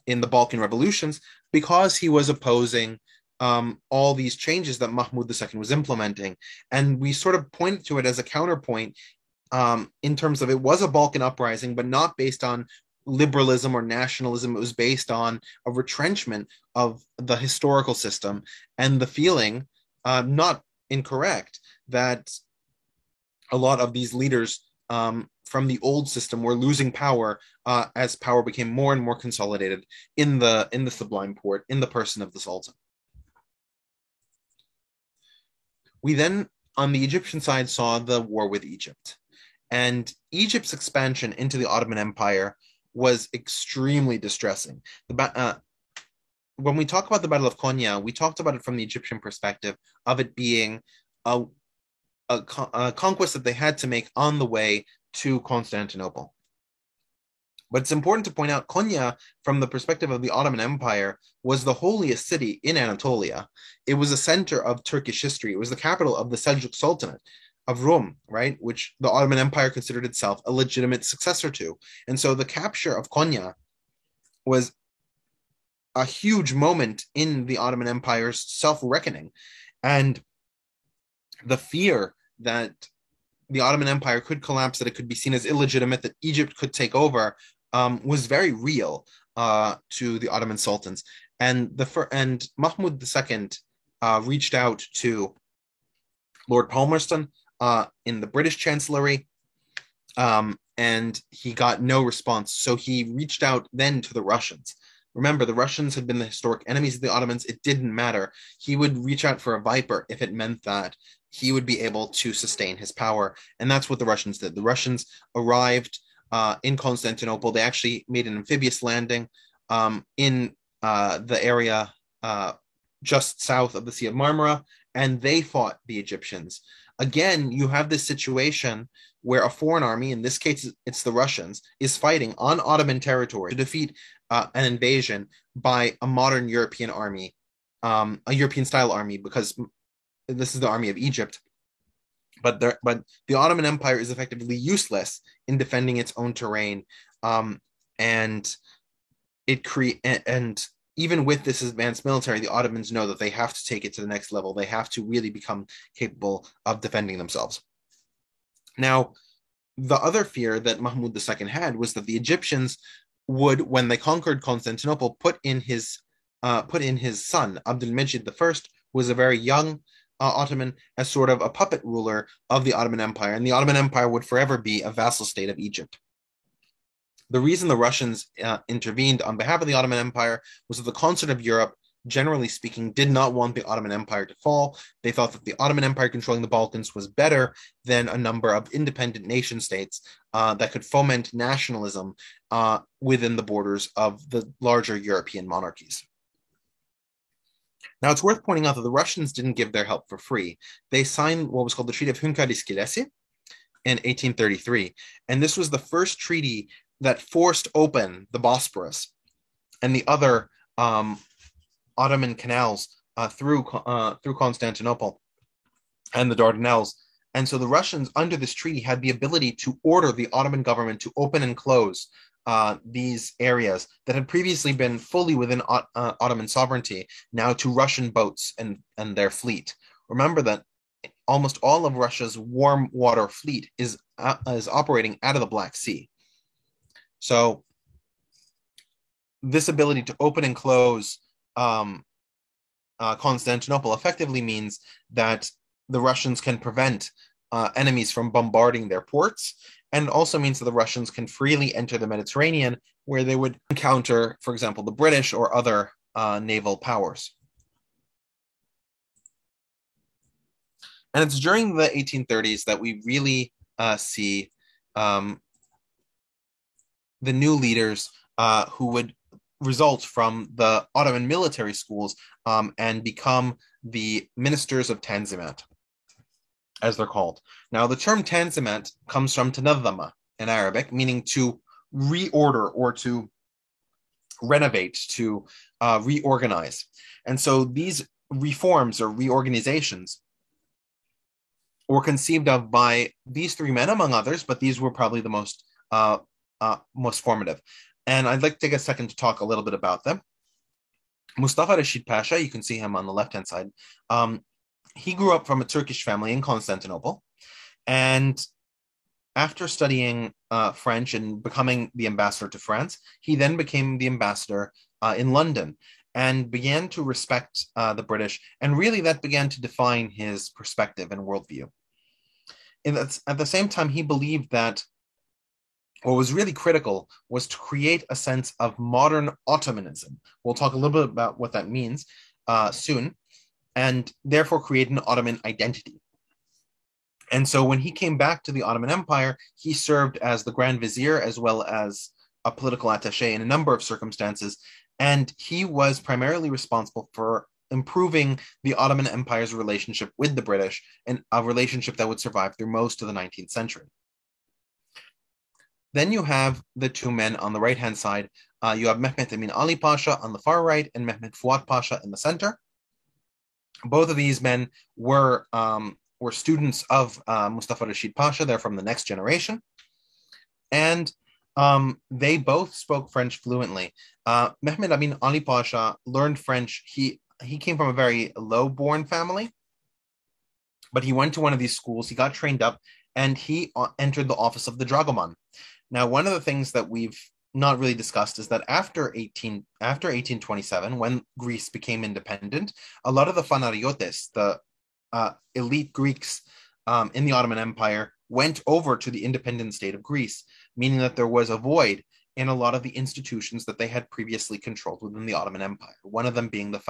in the Balkan revolutions, because he was opposing all these changes that Mahmud II was implementing. And we sort of pointed to it as a counterpoint in terms of it was a Balkan uprising, but not based on liberalism or nationalism. It was based on a retrenchment of the historical system and the feeling, not incorrect, that a lot of these leaders from the old system were losing power as power became more and more consolidated in the Sublime Porte, in the person of the Sultan. We then, on the Egyptian side, saw the war with Egypt. And Egypt's expansion into the Ottoman Empire was extremely distressing. When we talk about the Battle of Konya, we talked about it from the Egyptian perspective of it being a conquest that they had to make on the way to Constantinople. But it's important to point out Konya, from the perspective of the Ottoman Empire, was the holiest city in Anatolia. It was a center of Turkish history. It was the capital of the Seljuk Sultanate of Rum, right, which the Ottoman Empire considered itself a legitimate successor to. And so the capture of Konya was a huge moment in the Ottoman Empire's self-reckoning. And the fear that the Ottoman Empire could collapse, that it could be seen as illegitimate, that Egypt could take over, was very real to the Ottoman sultans. And Mahmud II reached out to Lord Palmerston in the British Chancellery, and he got no response. So he reached out then to the Russians. Remember, the Russians had been the historic enemies of the Ottomans. It didn't matter. He would reach out for a viper if it meant that he would be able to sustain his power. And that's what the Russians did. The Russians arrived in Constantinople. They actually made an amphibious landing in the area just south of the Sea of Marmara, and they fought the Egyptians. Again, you have this situation where a foreign army, in this case it's the Russians, is fighting on Ottoman territory to defeat an invasion by a modern European army, a European-style army, because this is the army of Egypt. but the Ottoman Empire is effectively useless in defending its own terrain, and and even with this advanced military, the Ottomans know that they have to take it to the next level. They have to really become capable of defending themselves. Now, the other fear that Mahmud II had was that the Egyptians would, when they conquered Constantinople, put in his son Abdulmejid I, who was a very young Ottoman, as sort of a puppet ruler of the Ottoman Empire, and the Ottoman Empire would forever be a vassal state of Egypt. The reason the Russians intervened on behalf of the Ottoman Empire was that the concert of Europe, generally speaking, did not want the Ottoman Empire to fall. They thought that the Ottoman Empire controlling the Balkans was better than a number of independent nation states that could foment nationalism within the borders of the larger European monarchies. Now, it's worth pointing out that the Russians didn't give their help for free. They signed what was called the Treaty of Hünkârîskilesi in 1833, and this was the first treaty that forced open the Bosporus and the other Ottoman canals through Constantinople and the Dardanelles. And so the Russians, under this treaty, had the ability to order the Ottoman government to open and close these areas that had previously been fully within Ottoman sovereignty, now to Russian boats and their fleet. Remember that almost all of Russia's warm water fleet is operating out of the Black Sea. So this ability to open and close Constantinople effectively means that the Russians can prevent enemies from bombarding their ports, and also means that the Russians can freely enter the Mediterranean, where they would encounter, for example, the British or other naval powers. And it's during the 1830s that we really see the new leaders who would result from the Ottoman military schools and become the ministers of Tanzimat, as they're called. Now, the term Tanzimat comes from Tanadhama in Arabic, meaning to reorder or to renovate, to reorganize. And so these reforms or reorganizations were conceived of by these three men, among others, but these were probably the most formative. And I'd like to take a second to talk a little bit about them. Mustafa Rashid Pasha, you can see him on the left-hand side. He grew up from a Turkish family in Constantinople. And after studying French and becoming the ambassador to France, he then became the ambassador in London and began to respect the British. And really that began to define his perspective and worldview. At the same time, he believed that what was really critical was to create a sense of modern Ottomanism. We'll talk a little bit about what that means soon, and therefore create an Ottoman identity. And so when he came back to the Ottoman Empire, he served as the Grand Vizier as well as a political attaché in a number of circumstances, and he was primarily responsible for improving the Ottoman Empire's relationship with the British, and a relationship that would survive through most of the 19th century. Then you have the two men on the right-hand side. You have Mehmet Emin Ali Pasha on the far right and Mehmet Fuat Pasha in the center. Both of these men were students of Mustafa Rashid Pasha. They're from the next generation. And they both spoke French fluently. Mehmet Emin Ali Pasha learned French. He came from a very low-born family, but he went to one of these schools. He got trained up, and he entered the office of the dragoman. Now, one of the things that we've not really discussed is that after 1827, when Greece became independent, a lot of the fanariotes, the elite Greeks in the Ottoman Empire, went over to the independent state of Greece, meaning that there was a void in a lot of the institutions that they had previously controlled within the Ottoman Empire. One of them being the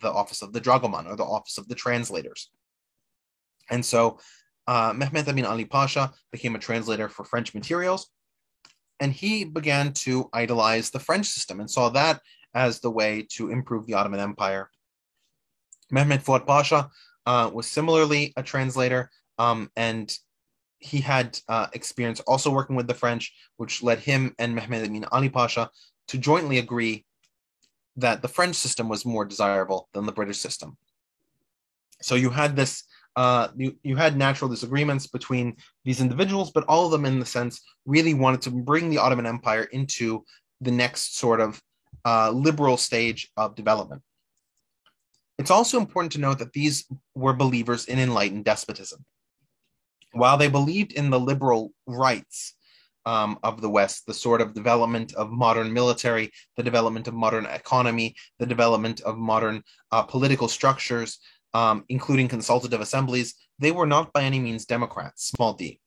office of the dragoman, or the office of the translators. And so Mehmet Emin Ali Pasha became a translator for French materials, and he began to idolize the French system and saw that as the way to improve the Ottoman Empire. Mehmet Fuat Pasha was similarly a translator, and he had experience also working with the French, which led him and Mehmet Emin Ali Pasha to jointly agree that the French system was more desirable than the British system. So you had this You had natural disagreements between these individuals, but all of them, in the sense, really wanted to bring the Ottoman Empire into the next sort of liberal stage of development. It's also important to note that these were believers in enlightened despotism. While they believed in the liberal rights of the West, the sort of development of modern military, the development of modern economy, the development of modern political structures, including consultative assemblies, they were not by any means Democrats, small d.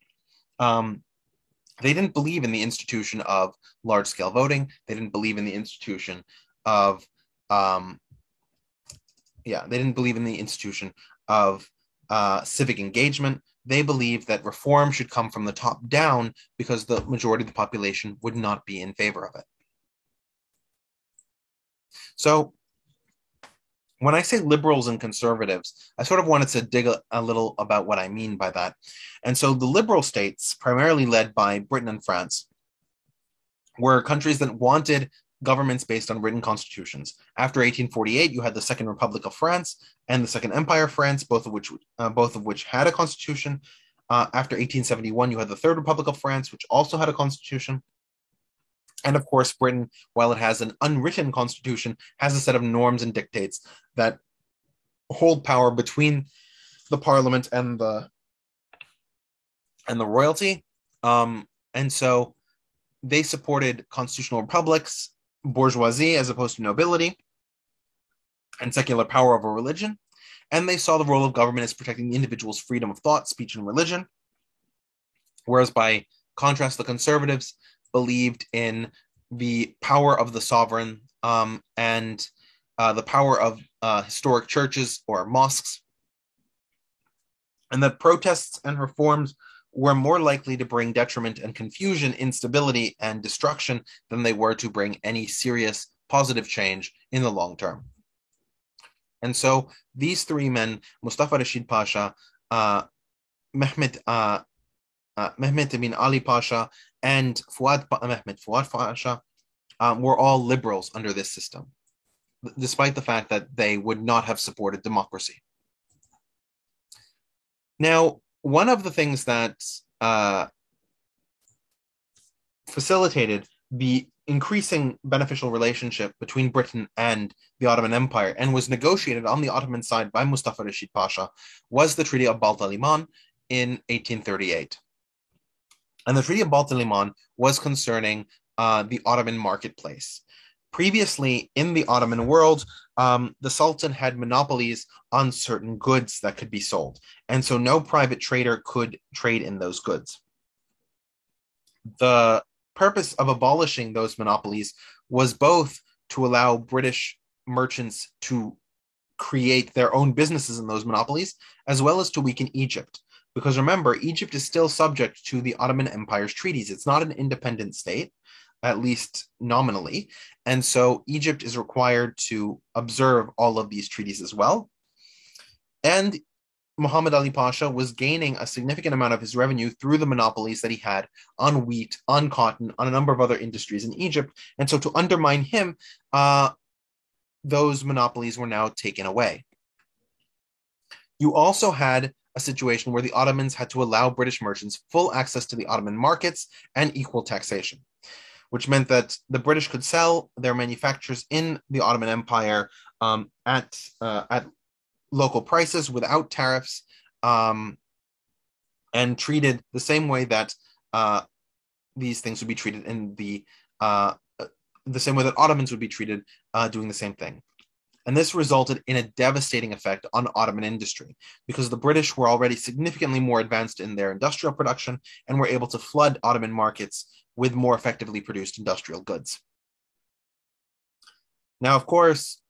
They didn't believe in the institution of large scale voting. They didn't believe in the institution of, they didn't believe in the institution of civic engagement. They believed that reform should come from the top down because the majority of the population would not be in favor of it. So when I say liberals and conservatives, I sort of wanted to dig a little about what I mean by that. And so the liberal states, primarily led by Britain and France, were countries that wanted governments based on written constitutions. After 1848, you had the Second Republic of France and the Second Empire of France, both of which had a constitution. After 1871, you had the Third Republic of France, which also had a constitution. And of course, Britain, while it has an unwritten constitution, has a set of norms and dictates that hold power between the parliament and the royalty. And so they supported constitutional republics, bourgeoisie as opposed to nobility, and secular power over religion. And they saw the role of government as protecting the individual's freedom of thought, speech, and religion. Whereas by contrast, the conservatives believed in the power of the sovereign and the power of historic churches or mosques, and that protests and reforms were more likely to bring detriment and confusion, instability, and destruction than they were to bring any serious positive change in the long term. And so these three men, Mustafa Rashid Pasha, Mehmet bin Ali Pasha, and Fuad Pasha, were all liberals under this system, despite the fact that they would not have supported democracy. Now, one of the things that facilitated the increasing beneficial relationship between Britain and the Ottoman Empire, and was negotiated on the Ottoman side by Mustafa Rashid Pasha, was the Treaty of Balta Liman in 1838. And the Treaty of Balta Liman was concerning the Ottoman marketplace. Previously, in the Ottoman world, the Sultan had monopolies on certain goods that could be sold. And so no private trader could trade in those goods. The purpose of abolishing those monopolies was both to allow British merchants to create their own businesses in those monopolies, as well as to weaken Egypt. Because remember, Egypt is still subject to the Ottoman Empire's treaties. It's not an independent state, at least nominally. And so Egypt is required to observe all of these treaties as well. And Muhammad Ali Pasha was gaining a significant amount of his revenue through the monopolies that he had on wheat, on cotton, on a number of other industries in Egypt. And so to undermine him, those monopolies were now taken away. You also had a situation where the Ottomans had to allow British merchants full access to the Ottoman markets and equal taxation, which meant that the British could sell their manufactures in the Ottoman Empire at local prices without tariffs, and treated the same way that these things would be treated in the same way that Ottomans would be treated doing the same thing. And this resulted in a devastating effect on Ottoman industry because the British were already significantly more advanced in their industrial production and were able to flood Ottoman markets with more effectively produced industrial goods. Now, of course,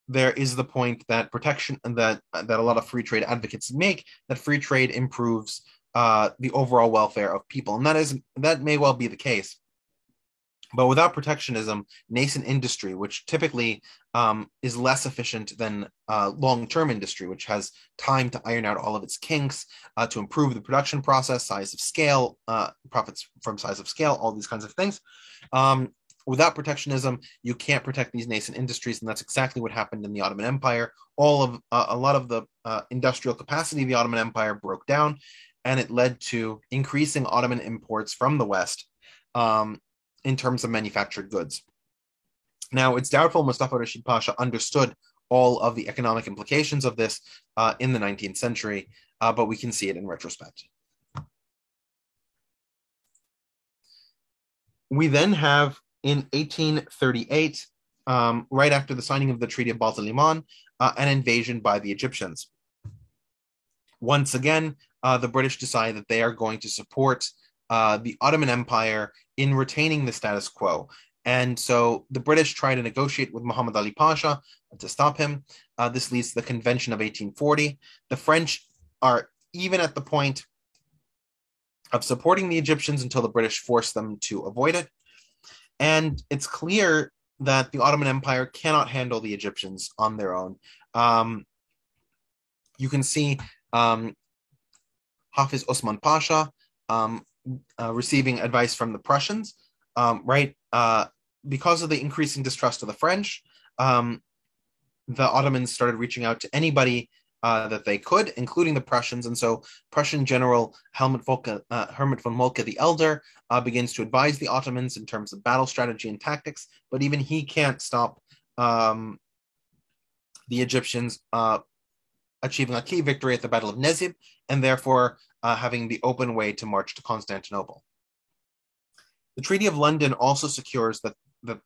there is the point that protection that a lot of free trade advocates make, that free trade improves the overall welfare of people, and that may well be the case. But without protectionism, nascent industry, which typically is less efficient than long-term industry, which has time to iron out all of its kinks, to improve the production process, size of scale, profits from size of scale, all these kinds of things, Without protectionism, you can't protect these nascent industries, and that's exactly what happened in the Ottoman Empire. A lot of the industrial capacity of the Ottoman Empire broke down, and it led to increasing Ottoman imports from the West in terms of manufactured goods. Now, it's doubtful Mustafa Rashid Pasha understood all of the economic implications of this in the 19th century, but we can see it in retrospect. We then have in 1838, right after the signing of the Treaty of Balta Liman, an invasion by the Egyptians. Once again, the British decide that they are going to support the Ottoman Empire in retaining the status quo. And so the British try to negotiate with Muhammad Ali Pasha to stop him. This leads to the Convention of 1840. The French are even at the point of supporting the Egyptians until the British force them to avoid it. And it's clear that the Ottoman Empire cannot handle the Egyptians on their own. You can see Hafiz Osman Pasha receiving advice from the Prussians, right? Because of the increasing distrust of the French, the Ottomans started reaching out to anybody that they could, including the Prussians. And so Prussian General Hermann von Moltke the Elder begins to advise the Ottomans in terms of battle strategy and tactics, but even he can't stop the Egyptians achieving a key victory at the Battle of Nezib, and therefore having the open way to march to Constantinople. The Treaty of London also secures that the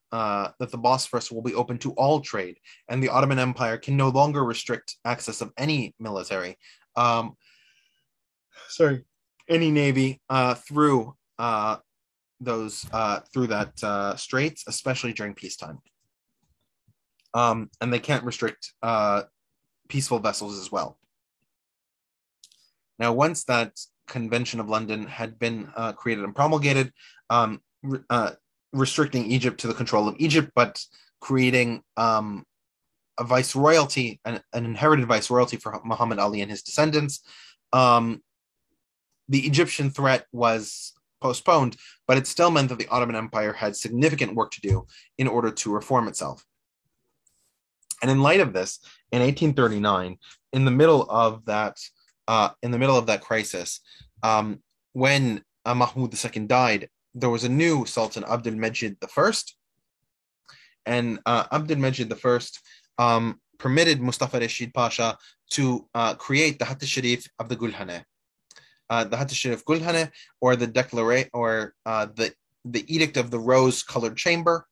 Bosphorus will be open to all trade, and the Ottoman Empire can no longer restrict access of any military, any navy through that straits, especially during peacetime. And they can't restrict peaceful vessels as well. Now, once that Convention of London had been created and promulgated, restricting Egypt to the control of Egypt, but creating a viceroyalty, an inherited viceroyalty for Muhammad Ali and his descendants, the Egyptian threat was postponed, but it still meant that the Ottoman Empire had significant work to do in order to reform itself. And in light of this, in 1839, in the middle of that crisis, when Mahmud II died, there was a new Sultan, Abdul-Mejid I, and Abdul-Mejid I permitted Mustafa Rashid Pasha to create the Hatt al-Sharif of the Gulhane. The Hatt al-Sharif Gulhane, or the Edict of the Rose-Colored Chamber,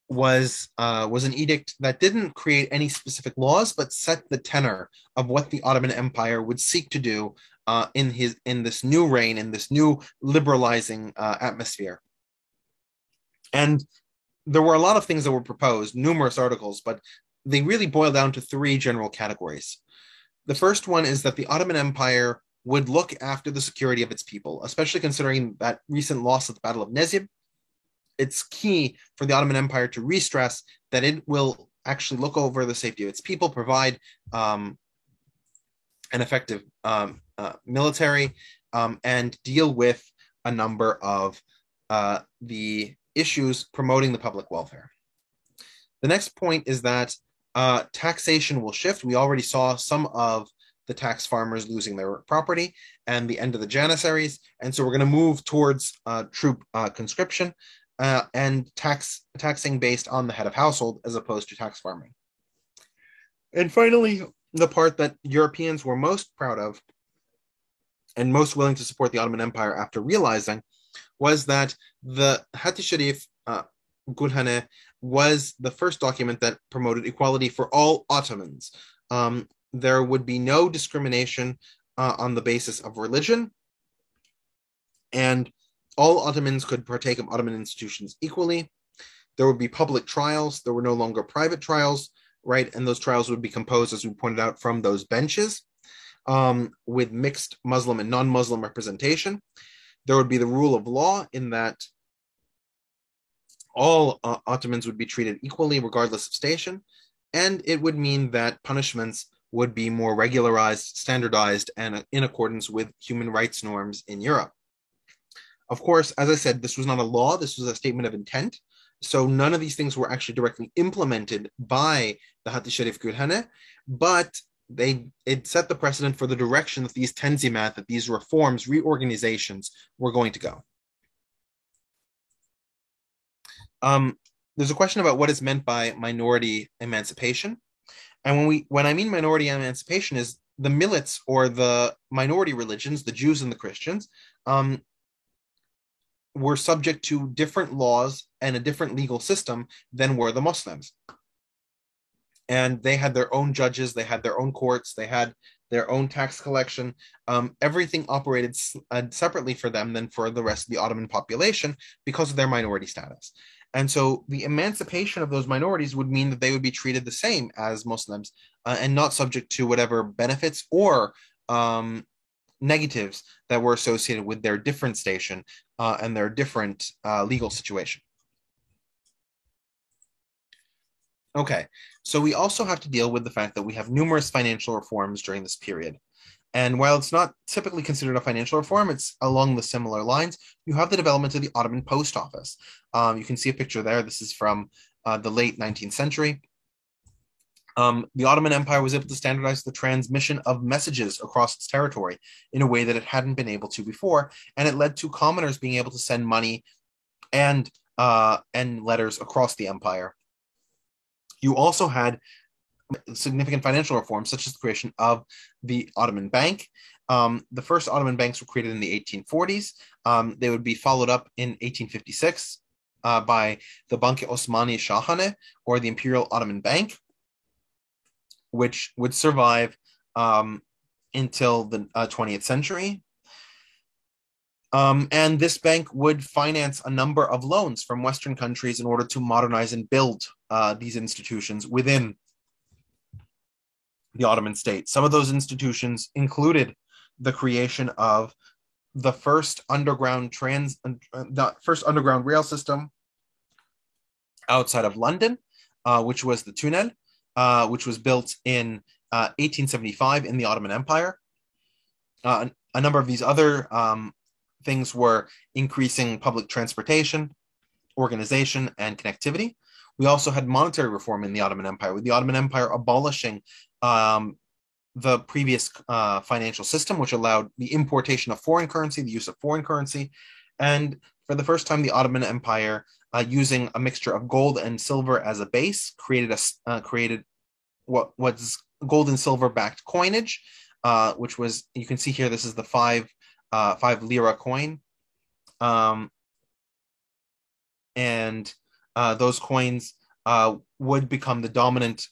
was an edict that didn't create any specific laws, but set the tenor of what the Ottoman Empire would seek to do in this new reign, in this new liberalizing atmosphere. And there were a lot of things that were proposed, numerous articles, but they really boil down to three general categories. The first one is that the Ottoman Empire would look after the security of its people, especially considering that recent loss at the Battle of Nezib. It's key for the Ottoman Empire to re-stress that it will actually look over the safety of its people, provide an effective military, and deal with a number of the issues promoting the public welfare. The next point is that taxation will shift. We already saw some of the tax farmers losing their property and the end of the janissaries, and so we're going to move towards troop conscription and taxing based on the head of household as opposed to tax farming. And finally, the part that Europeans were most proud of and most willing to support the Ottoman Empire after realizing was that the Hatt al-Sharif Gulhane was the first document that promoted equality for all Ottomans. There would be no discrimination on the basis of religion, and all Ottomans could partake of Ottoman institutions equally. There would be public trials. There were no longer private trials, right? And those trials would be composed, as we pointed out, from those benches with mixed Muslim and non-Muslim representation. There would be the rule of law in that all Ottomans would be treated equally regardless of station. And it would mean that punishments would be more regularized, standardized, and in accordance with human rights norms in Europe. Of course, as I said, this was not a law, this was a statement of intent. So none of these things were actually directly implemented by the Hati Sharif Gulhane, but it set the precedent for the direction that these tenzimat, that these reforms, reorganizations were going to go. There's a question about what is meant by minority emancipation. And when I mean minority emancipation is the millets or the minority religions, the Jews and the Christians, were subject to different laws and a different legal system than were the Muslims. And they had their own judges, they had their own courts, they had their own tax collection. Everything operated separately for them than for the rest of the Ottoman population because of their minority status. And so the emancipation of those minorities would mean that they would be treated the same as Muslims and not subject to whatever benefits or negatives that were associated with their different station and their different legal situation. Okay, so we also have to deal with the fact that we have numerous financial reforms during this period. And while it's not typically considered a financial reform, it's along the similar lines. You have the development of the Ottoman post office. You can see a picture there. This is from the late 19th century. The Ottoman Empire was able to standardize the transmission of messages across its territory in a way that it hadn't been able to before, and it led to commoners being able to send money and letters across the empire. You also had significant financial reforms, such as the creation of the Ottoman Bank. The first Ottoman banks were created in the 1840s. They would be followed up in 1856 by the Bank-i Osmani Shahane, or the Imperial Ottoman Bank, which would survive until the 20th century. And this bank would finance a number of loans from Western countries in order to modernize and build these institutions within the Ottoman state. Some of those institutions included the creation of the first underground rail system outside of London, which was the Tunnel, which was built in 1875 in the Ottoman Empire. A number of these other things were increasing public transportation, organization, and connectivity. We also had monetary reform in the Ottoman Empire, with the Ottoman Empire abolishing the previous financial system, which allowed the importation of foreign currency, the use of foreign currency. And for the first time, the Ottoman Empire, using a mixture of gold and silver as a base, created what was gold and silver backed coinage, which was, you can see here, this is the five lira coin. And those coins would become the dominant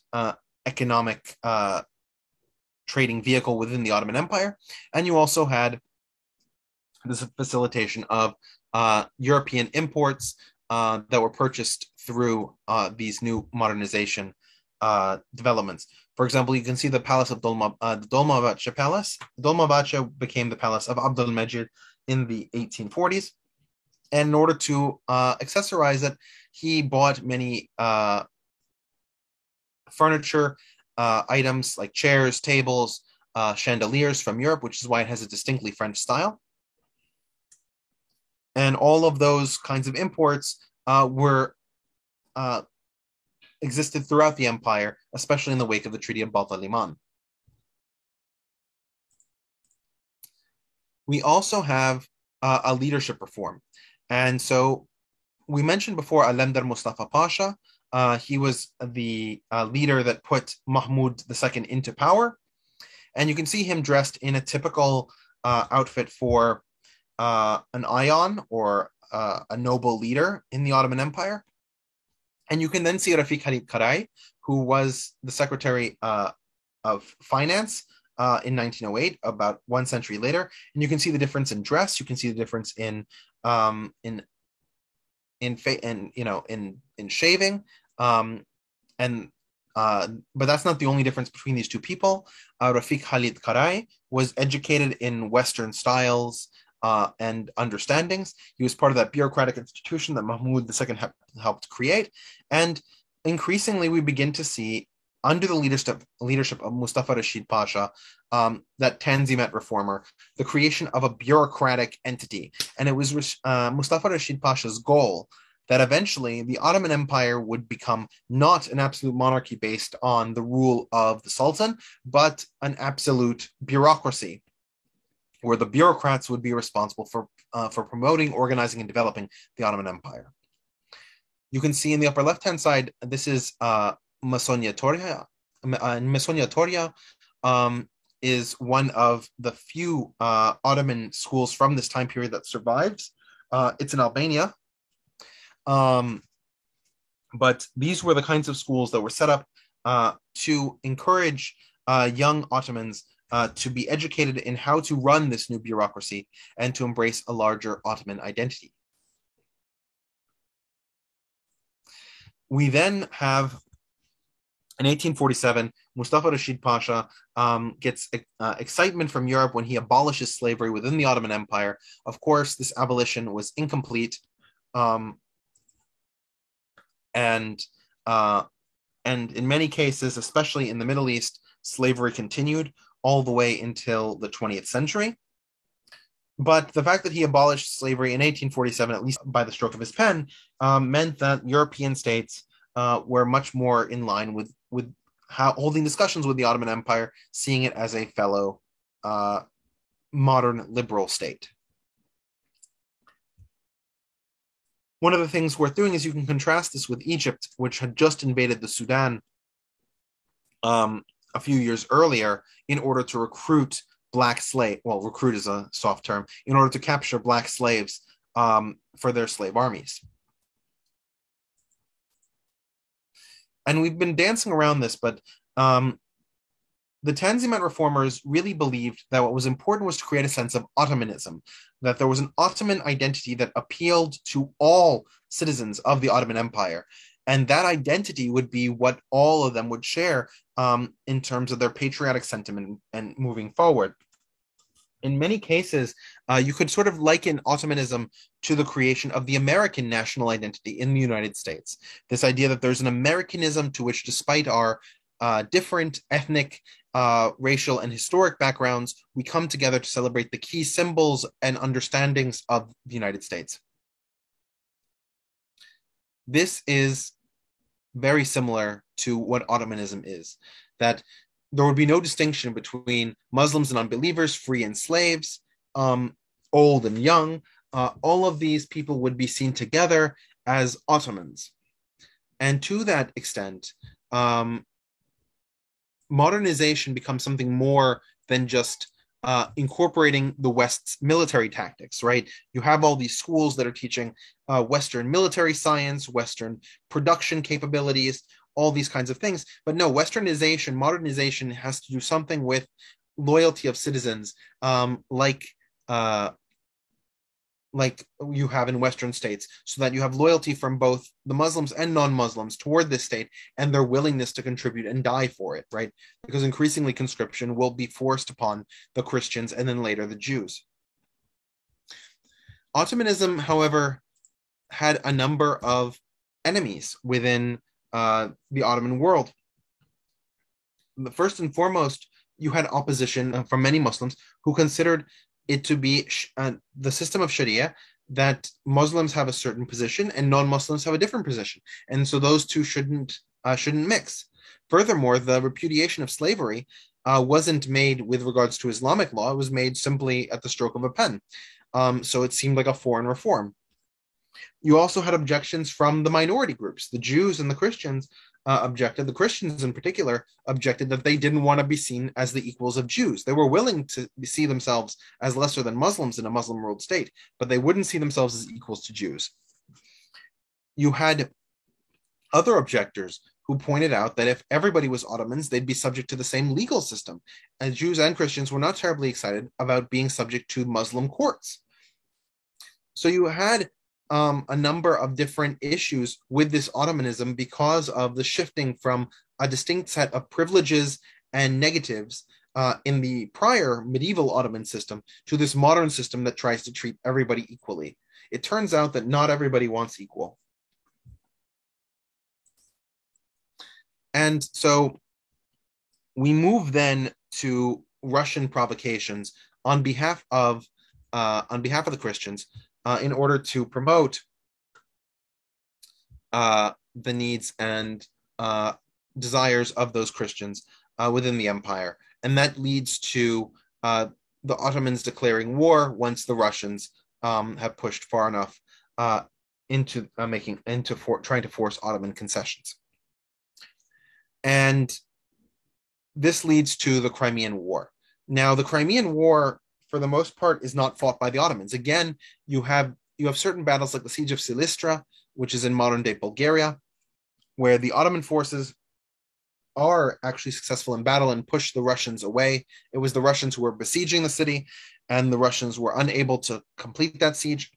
economic trading vehicle within the Ottoman Empire. And you also had this facilitation of European imports that were purchased through these new modernization developments. For example, you can see the Palace of Dolmabahce Palace. Dolmabahce became the Palace of Abdulmejid in the 1840s. And in order to accessorize it, he bought many furniture items like chairs, tables, chandeliers from Europe, which is why it has a distinctly French style. And all of those kinds of imports were existed throughout the empire, especially in the wake of the Treaty of Balta Liman. We also have a leadership reform. And so we mentioned before Alemdar Mustafa Pasha. He was the leader that put Mahmud II into power. And you can see him dressed in a typical outfit for an Ayan, or a noble leader in the Ottoman Empire. And you can then see Rafiq Halit Karay, who was the Secretary of Finance in 1908, about 1 century later. And you can see the difference in dress. You can see the difference in shaving. But that's not the only difference between these two people. Rafiq Halit Karay was educated in Western styles and understandings. He was part of that bureaucratic institution that Mahmud II helped create. And increasingly, we begin to see under the leadership of Mustafa Rashid Pasha, that Tanzimat reformer, the creation of a bureaucratic entity. And it was Mustafa Rashid Pasha's goal that eventually the Ottoman Empire would become not an absolute monarchy based on the rule of the Sultan, but an absolute bureaucracy where the bureaucrats would be responsible for promoting, organizing, and developing the Ottoman Empire. You can see in the upper left-hand side, this is Masonia Toria. Masonia Toria is one of the few Ottoman schools from this time period that survives. It's in Albania. But these were the kinds of schools that were set up to encourage young Ottomans to be educated in how to run this new bureaucracy and to embrace a larger Ottoman identity. We then have, in 1847, Mustafa Rashid Pasha gets excitement from Europe when he abolishes slavery within the Ottoman Empire. Of course, this abolition was incomplete, and in many cases, especially in the Middle East, slavery continued all the way until the 20th century. But the fact that he abolished slavery in 1847, at least by the stroke of his pen, meant that European states were much more in line with holding discussions with the Ottoman Empire, seeing it as a fellow modern liberal state. One of the things worth doing is you can contrast this with Egypt, which had just invaded the Sudan a few years earlier in order to recruit black slave. Well, recruit is a soft term. In order to capture black slaves for their slave armies. And we've been dancing around this, but the Tanzimat reformers really believed that what was important was to create a sense of Ottomanism, that there was an Ottoman identity that appealed to all citizens of the Ottoman Empire. And that identity would be what all of them would share in terms of their patriotic sentiment and moving forward. In many cases, you could sort of liken Ottomanism to the creation of the American national identity in the United States. This idea that there's an Americanism to which, despite our different ethnic, racial, and historic backgrounds, we come together to celebrate the key symbols and understandings of the United States. This is very similar to what Ottomanism is, that there would be no distinction between Muslims and unbelievers, free and slaves, old and young. All of these people would be seen together as Ottomans. And to that extent, modernization becomes something more than just incorporating the West's military tactics, right? You have all these schools that are teaching Western military science, Western production capabilities, all these kinds of things. But no, Westernization, modernization has to do something with loyalty of citizens, like you have in Western states, so that you have loyalty from both the Muslims and non-Muslims toward this state and their willingness to contribute and die for it, right? Because increasingly conscription will be forced upon the Christians and then later the Jews. Ottomanism, however, had a number of enemies within the Ottoman world. First and foremost, you had opposition from many Muslims who considered it to be the system of Sharia, that Muslims have a certain position and non-Muslims have a different position, and so those two shouldn't mix. Furthermore, the repudiation of slavery wasn't made with regards to Islamic law; it was made simply at the stroke of a pen. So it seemed like a foreign reform. You also had objections from the minority groups. The Jews and the Christians objected. The Christians in particular objected that they didn't want to be seen as the equals of Jews. They were willing to see themselves as lesser than Muslims in a Muslim world state, but they wouldn't see themselves as equals to Jews. You had other objectors who pointed out that if everybody was Ottomans, they'd be subject to the same legal system. And Jews and Christians were not terribly excited about being subject to Muslim courts. So you had a number of different issues with this Ottomanism because of the shifting from a distinct set of privileges and negatives in the prior medieval Ottoman system to this modern system that tries to treat everybody equally. It turns out that not everybody wants equal. And so We move then to Russian provocations on behalf of the Christians in order to promote the needs and desires of those Christians within the empire, and that leads to the Ottomans declaring war once the Russians have pushed far enough into trying to force Ottoman concessions. And this leads to the Crimean War. Now, the Crimean War, for the most part, is not fought by the Ottomans. Again, you have certain battles like the Siege of Silistra, which is in modern-day Bulgaria, where the Ottoman forces are actually successful in battle and push the Russians away. It was the Russians who were besieging the city, and the Russians were unable to complete that siege.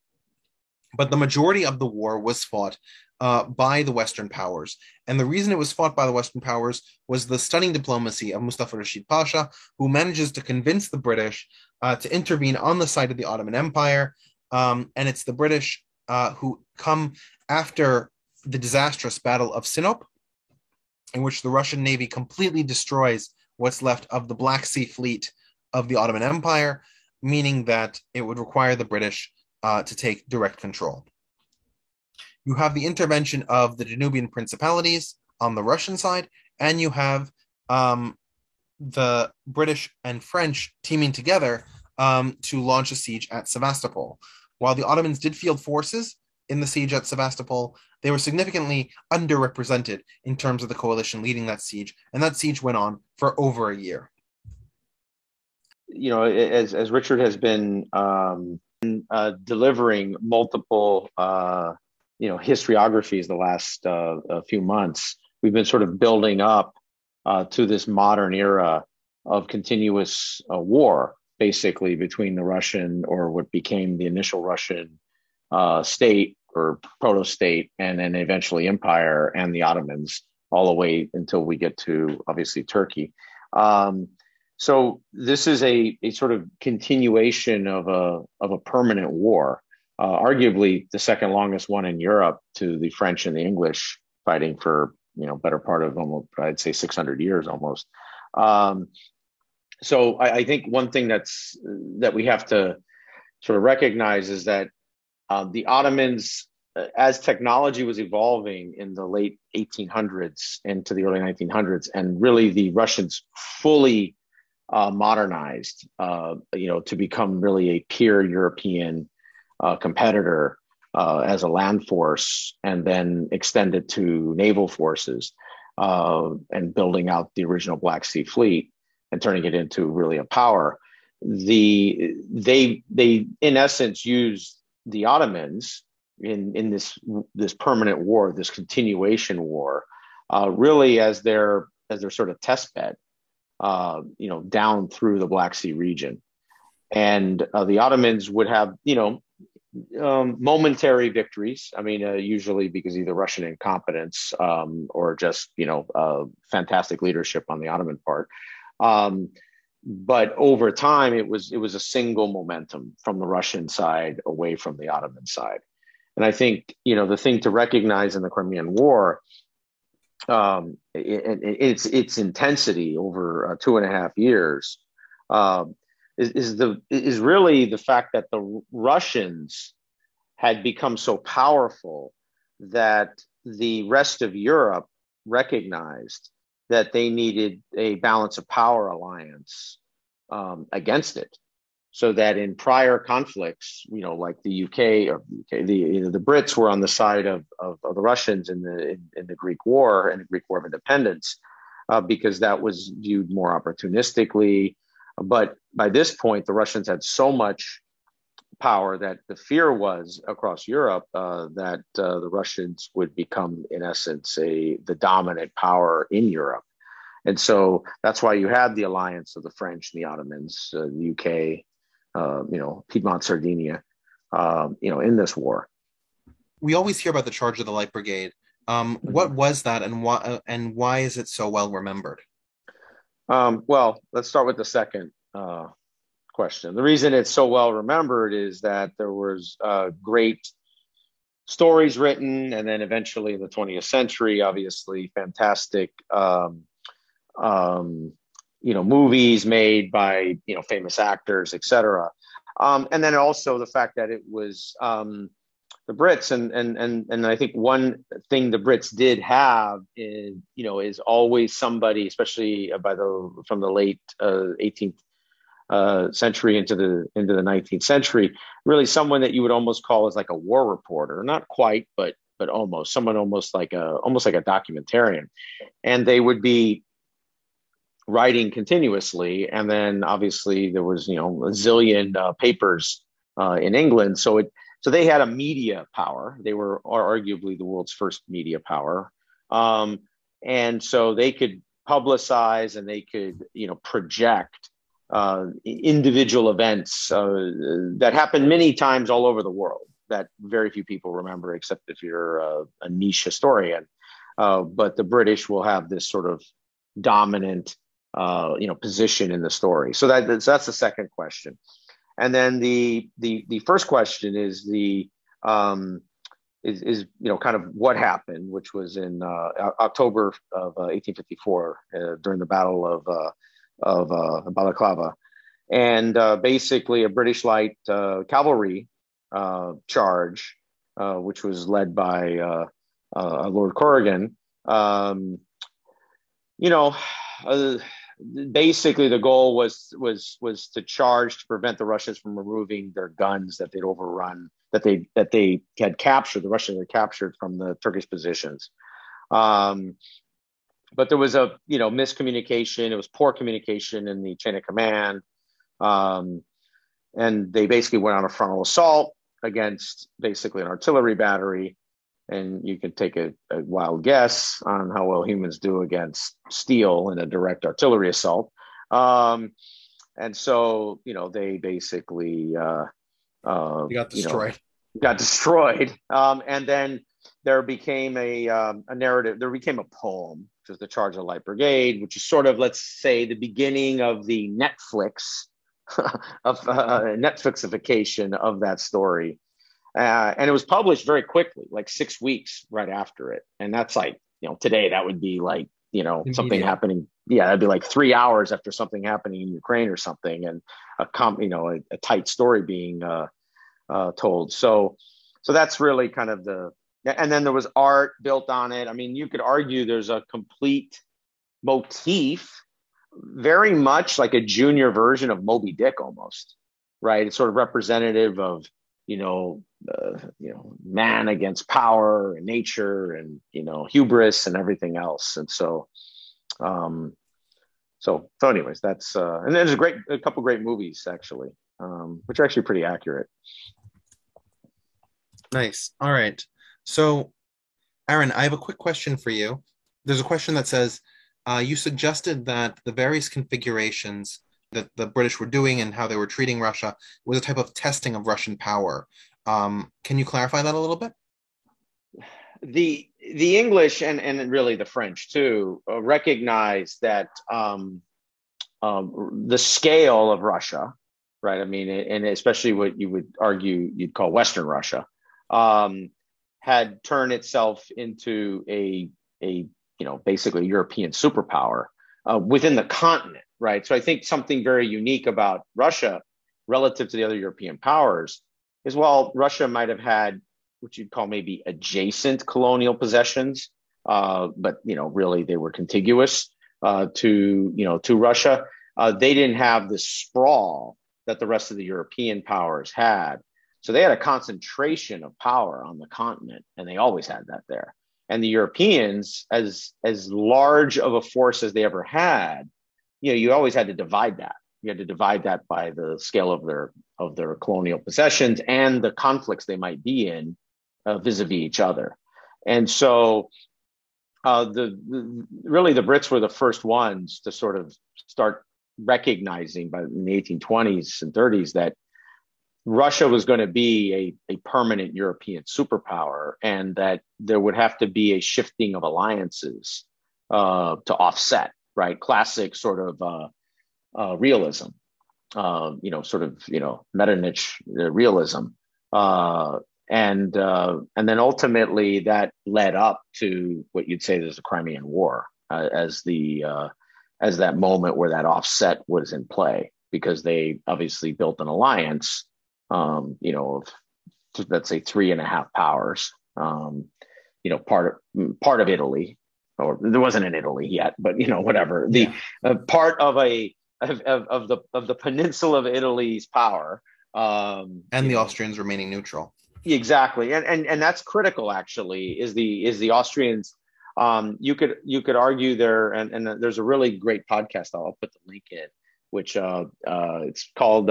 But the majority of the war was fought by the Western powers. And the reason it was fought by the Western powers was the stunning diplomacy of Mustafa Rashid Pasha, who manages to convince the British to intervene on the side of the Ottoman Empire. And it's the British who come after the disastrous Battle of Sinop, in which the Russian Navy completely destroys what's left of the Black Sea fleet of the Ottoman Empire, meaning that it would require the British to take direct control. You have the intervention of the Danubian principalities on the Russian side, and you have the British and French teaming together to launch a siege at Sevastopol. While the Ottomans did field forces in the siege at Sevastopol, they were significantly underrepresented in terms of the coalition leading that siege, and that siege went on for over a year. You know, as Richard has been delivering multiple historiographies the last few months, we've been sort of building up to this modern era of continuous war, basically between the Russian, or what became the initial Russian state or proto-state, and then eventually empire, and the Ottomans, all the way until we get to obviously Turkey. So this is a sort of continuation of a permanent war, arguably the second longest one in Europe, to the French and the English fighting for better part of almost, I'd say, 600 years almost. So I think one thing that we have to sort of recognize is that the Ottomans, as technology was evolving in the late 1800s into the early 1900s, and really the Russians fully modernized, to become really a pure European competitor as a land force, and then extended to naval forces, and building out the original Black Sea Fleet and turning it into really a power. They in essence used the Ottomans in this permanent war, this continuation war, really as their sort of test bed, down through the Black Sea region. And the Ottomans would have, momentary victories. I mean, usually because either Russian incompetence or just, fantastic leadership on the Ottoman part. But over time, it was a single momentum from the Russian side away from the Ottoman side. And I think, the thing to recognize in the Crimean War, its intensity over 2.5 years, is really the fact that the Russians had become so powerful that the rest of Europe recognized that they needed a balance of power alliance against it, so that in prior conflicts, like the UK, the Brits were on the side of the Russians in the Greek War and the Greek War of Independence, because that was viewed more opportunistically. But by this point, the Russians had so much power that the fear was across Europe that the Russians would become, in essence, the dominant power in Europe. And so that's why you had the alliance of the French and the Ottomans, the UK, Piedmont, Sardinia, in this war. We always hear about the Charge of the Light Brigade. What was that, and why is it so well remembered? Well, let's start with the second question. The reason it's so well remembered is that there was great stories written, and then eventually in the 20th century, obviously fantastic movies made by famous actors, etc. And then also the fact that it was the Brits, and I think one thing the Brits did have is always somebody, especially from the late 18th century into the 19th century, really someone that you would almost call as like a war reporter, not quite, but almost someone almost like a documentarian, and they would be writing continuously. And then obviously there was a zillion papers in England, so they had a media power. They were arguably the world's first media power, and so they could publicize and they could project individual events that happened many times all over the world that very few people remember, except if you're a niche historian. But the British will have this sort of dominant position in the story. So that's the second question. And then the first question is is kind of what happened, which was in October of 1854 during the Battle of Balaclava, and basically a British light cavalry charge, which was led by Lord Corrigan. Basically the goal was to charge to prevent the Russians from removing their guns that they'd overrun, that they had captured, the Russians had captured from the Turkish positions. But there was a miscommunication. It was poor communication in the chain of command, and they basically went on a frontal assault against basically an artillery battery. And you can take a wild guess on how well humans do against steel in a direct artillery assault. And so, they basically got destroyed. And then there became a narrative. There became a poem, which is the Charge of the Light Brigade, which is sort of, let's say, the beginning of the Netflix of Netflixification of that story. And it was published very quickly, like 6 weeks right after it. And that's like, today that would be like, something happening. Yeah, that'd be like 3 hours after something happening in Ukraine or something, and a tight story being told. So that's really kind of and then there was art built on it. I mean, you could argue there's a complete motif, very much like a junior version of Moby Dick almost, right? It's sort of representative of man against power and nature and hubris and everything else. And so anyways, that's and there's a couple great movies actually, which are actually pretty accurate. Nice. All right. So, Aaron, I have a quick question for you. There's a question that says, you suggested that the various configurations that the British were doing and how they were treating Russia was a type of testing of Russian power. Can you clarify that a little bit? The English and really the French too recognize that the scale of Russia, right? I mean, and especially what you would argue you'd call Western Russia, had turned itself into a basically European superpower within the continent, right? So I think something very unique about Russia relative to the other European powers is, while Russia might have had what you'd call maybe adjacent colonial possessions, but really they were contiguous to Russia. They didn't have the sprawl that the rest of the European powers had. So they had a concentration of power on the continent, and they always had that there. And the Europeans, as large of a force as they ever had, you always had to divide that. You had to divide that by the scale of their colonial possessions and the conflicts they might be in vis-a-vis each other. And so really the Brits were the first ones to sort of start recognizing in the 1820s and 30s that Russia was going to be a permanent European superpower, and that there would have to be a shifting of alliances to offset, right? Classic sort of realism, Metternich realism. And then ultimately that led up to what you'd say is the Crimean War as the as that moment where that offset was in play, because they obviously built an alliance, of, let's say, three and a half powers, part of Italy, or there wasn't an Italy yet, but whatever, the Yeah. part of the peninsula of Italy's power. And the Austrians remaining neutral. Exactly, and that's critical. Actually, is the Austrians. You could argue there, and there's a really great podcast. I'll put the link in, which it's called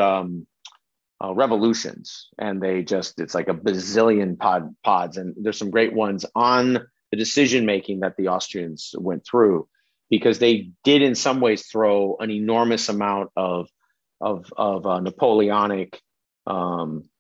Revolutions, and it's like a bazillion pods, and there's some great ones on the decision making that the Austrians went through, because they did in some ways throw an enormous amount of Napoleonic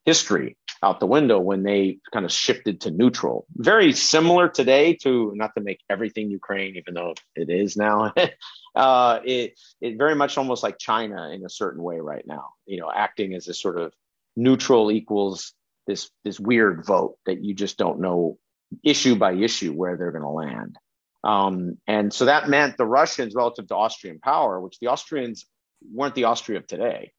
history out the window when they kind of shifted to neutral. Very similar today to, not to make everything Ukraine, even though it is now. It very much almost like China in a certain way right now. Acting as a sort of neutral equals this weird vote that you just don't know issue by issue where they're going to land. And so that meant the Russians, relative to Austrian power, which the Austrians weren't the Austria of today,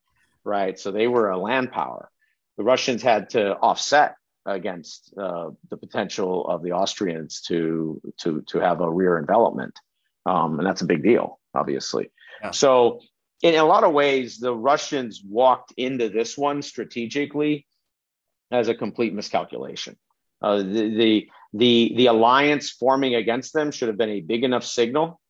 right? So they were a land power. The Russians had to offset against the potential of the Austrians to have a rear envelopment, and that's a big deal, obviously. Yeah. So, in a lot of ways, the Russians walked into this one strategically as a complete miscalculation. The alliance forming against them should have been a big enough signal,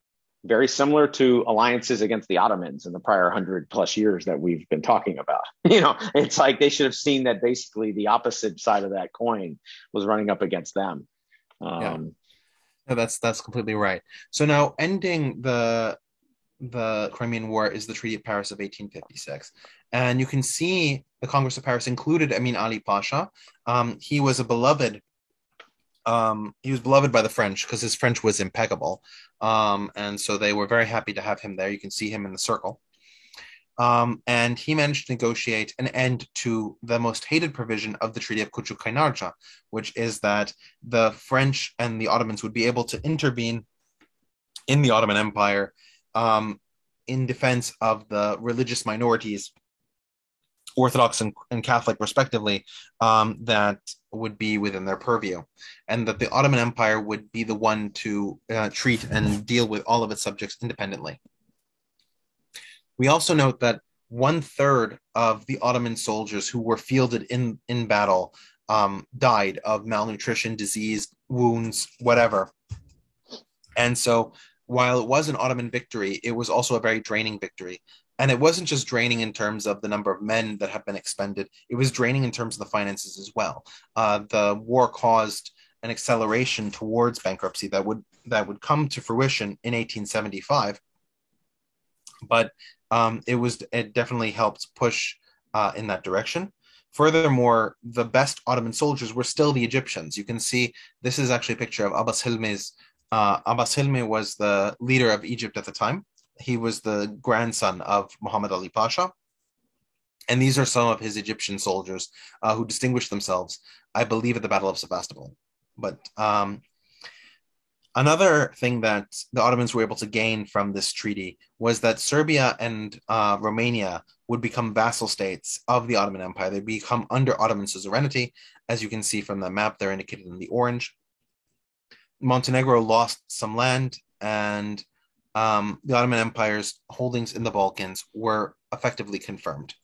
very similar to alliances against the Ottomans in the prior 100+ years that we've been talking about. It's like they should have seen that basically the opposite side of that coin was running up against them. Yeah. No, that's completely right. So now ending the Crimean War is the Treaty of Paris of 1856. And you can see the Congress of Paris included Amin Ali Pasha. He was beloved by the French because his French was impeccable. And so they were very happy to have him there. You can see him in the circle. And he managed to negotiate an end to the most hated provision of the Treaty of Küçük Kaynarca, which is that the French and the Ottomans would be able to intervene in the Ottoman Empire in defense of the religious minorities, Orthodox and Catholic respectively, that would be within their purview, and that the Ottoman Empire would be the one to treat and deal with all of its subjects independently. We also note that 1/3 of the Ottoman soldiers who were fielded in battle died of malnutrition, disease, wounds, whatever. And so while it was an Ottoman victory, it was also a very draining victory. And it wasn't just draining in terms of the number of men that have been expended, it was draining in terms of the finances as well. The war caused an acceleration towards bankruptcy that would come to fruition in 1875. But it definitely helped push in that direction. Furthermore, the best Ottoman soldiers were still the Egyptians. You can see this is actually a picture of Abbas Hilmi's. Abbas Hilmi was the leader of Egypt at the time. He was the grandson of Muhammad Ali Pasha. And these are some of his Egyptian soldiers who distinguished themselves, I believe, at the Battle of Sebastopol. But another thing that the Ottomans were able to gain from this treaty was that Serbia and Romania would become vassal states of the Ottoman Empire. They become under Ottoman suzerainty. As you can see from the map, they're indicated in the orange. Montenegro lost some land, and the Ottoman Empire's holdings in the Balkans were effectively confirmed.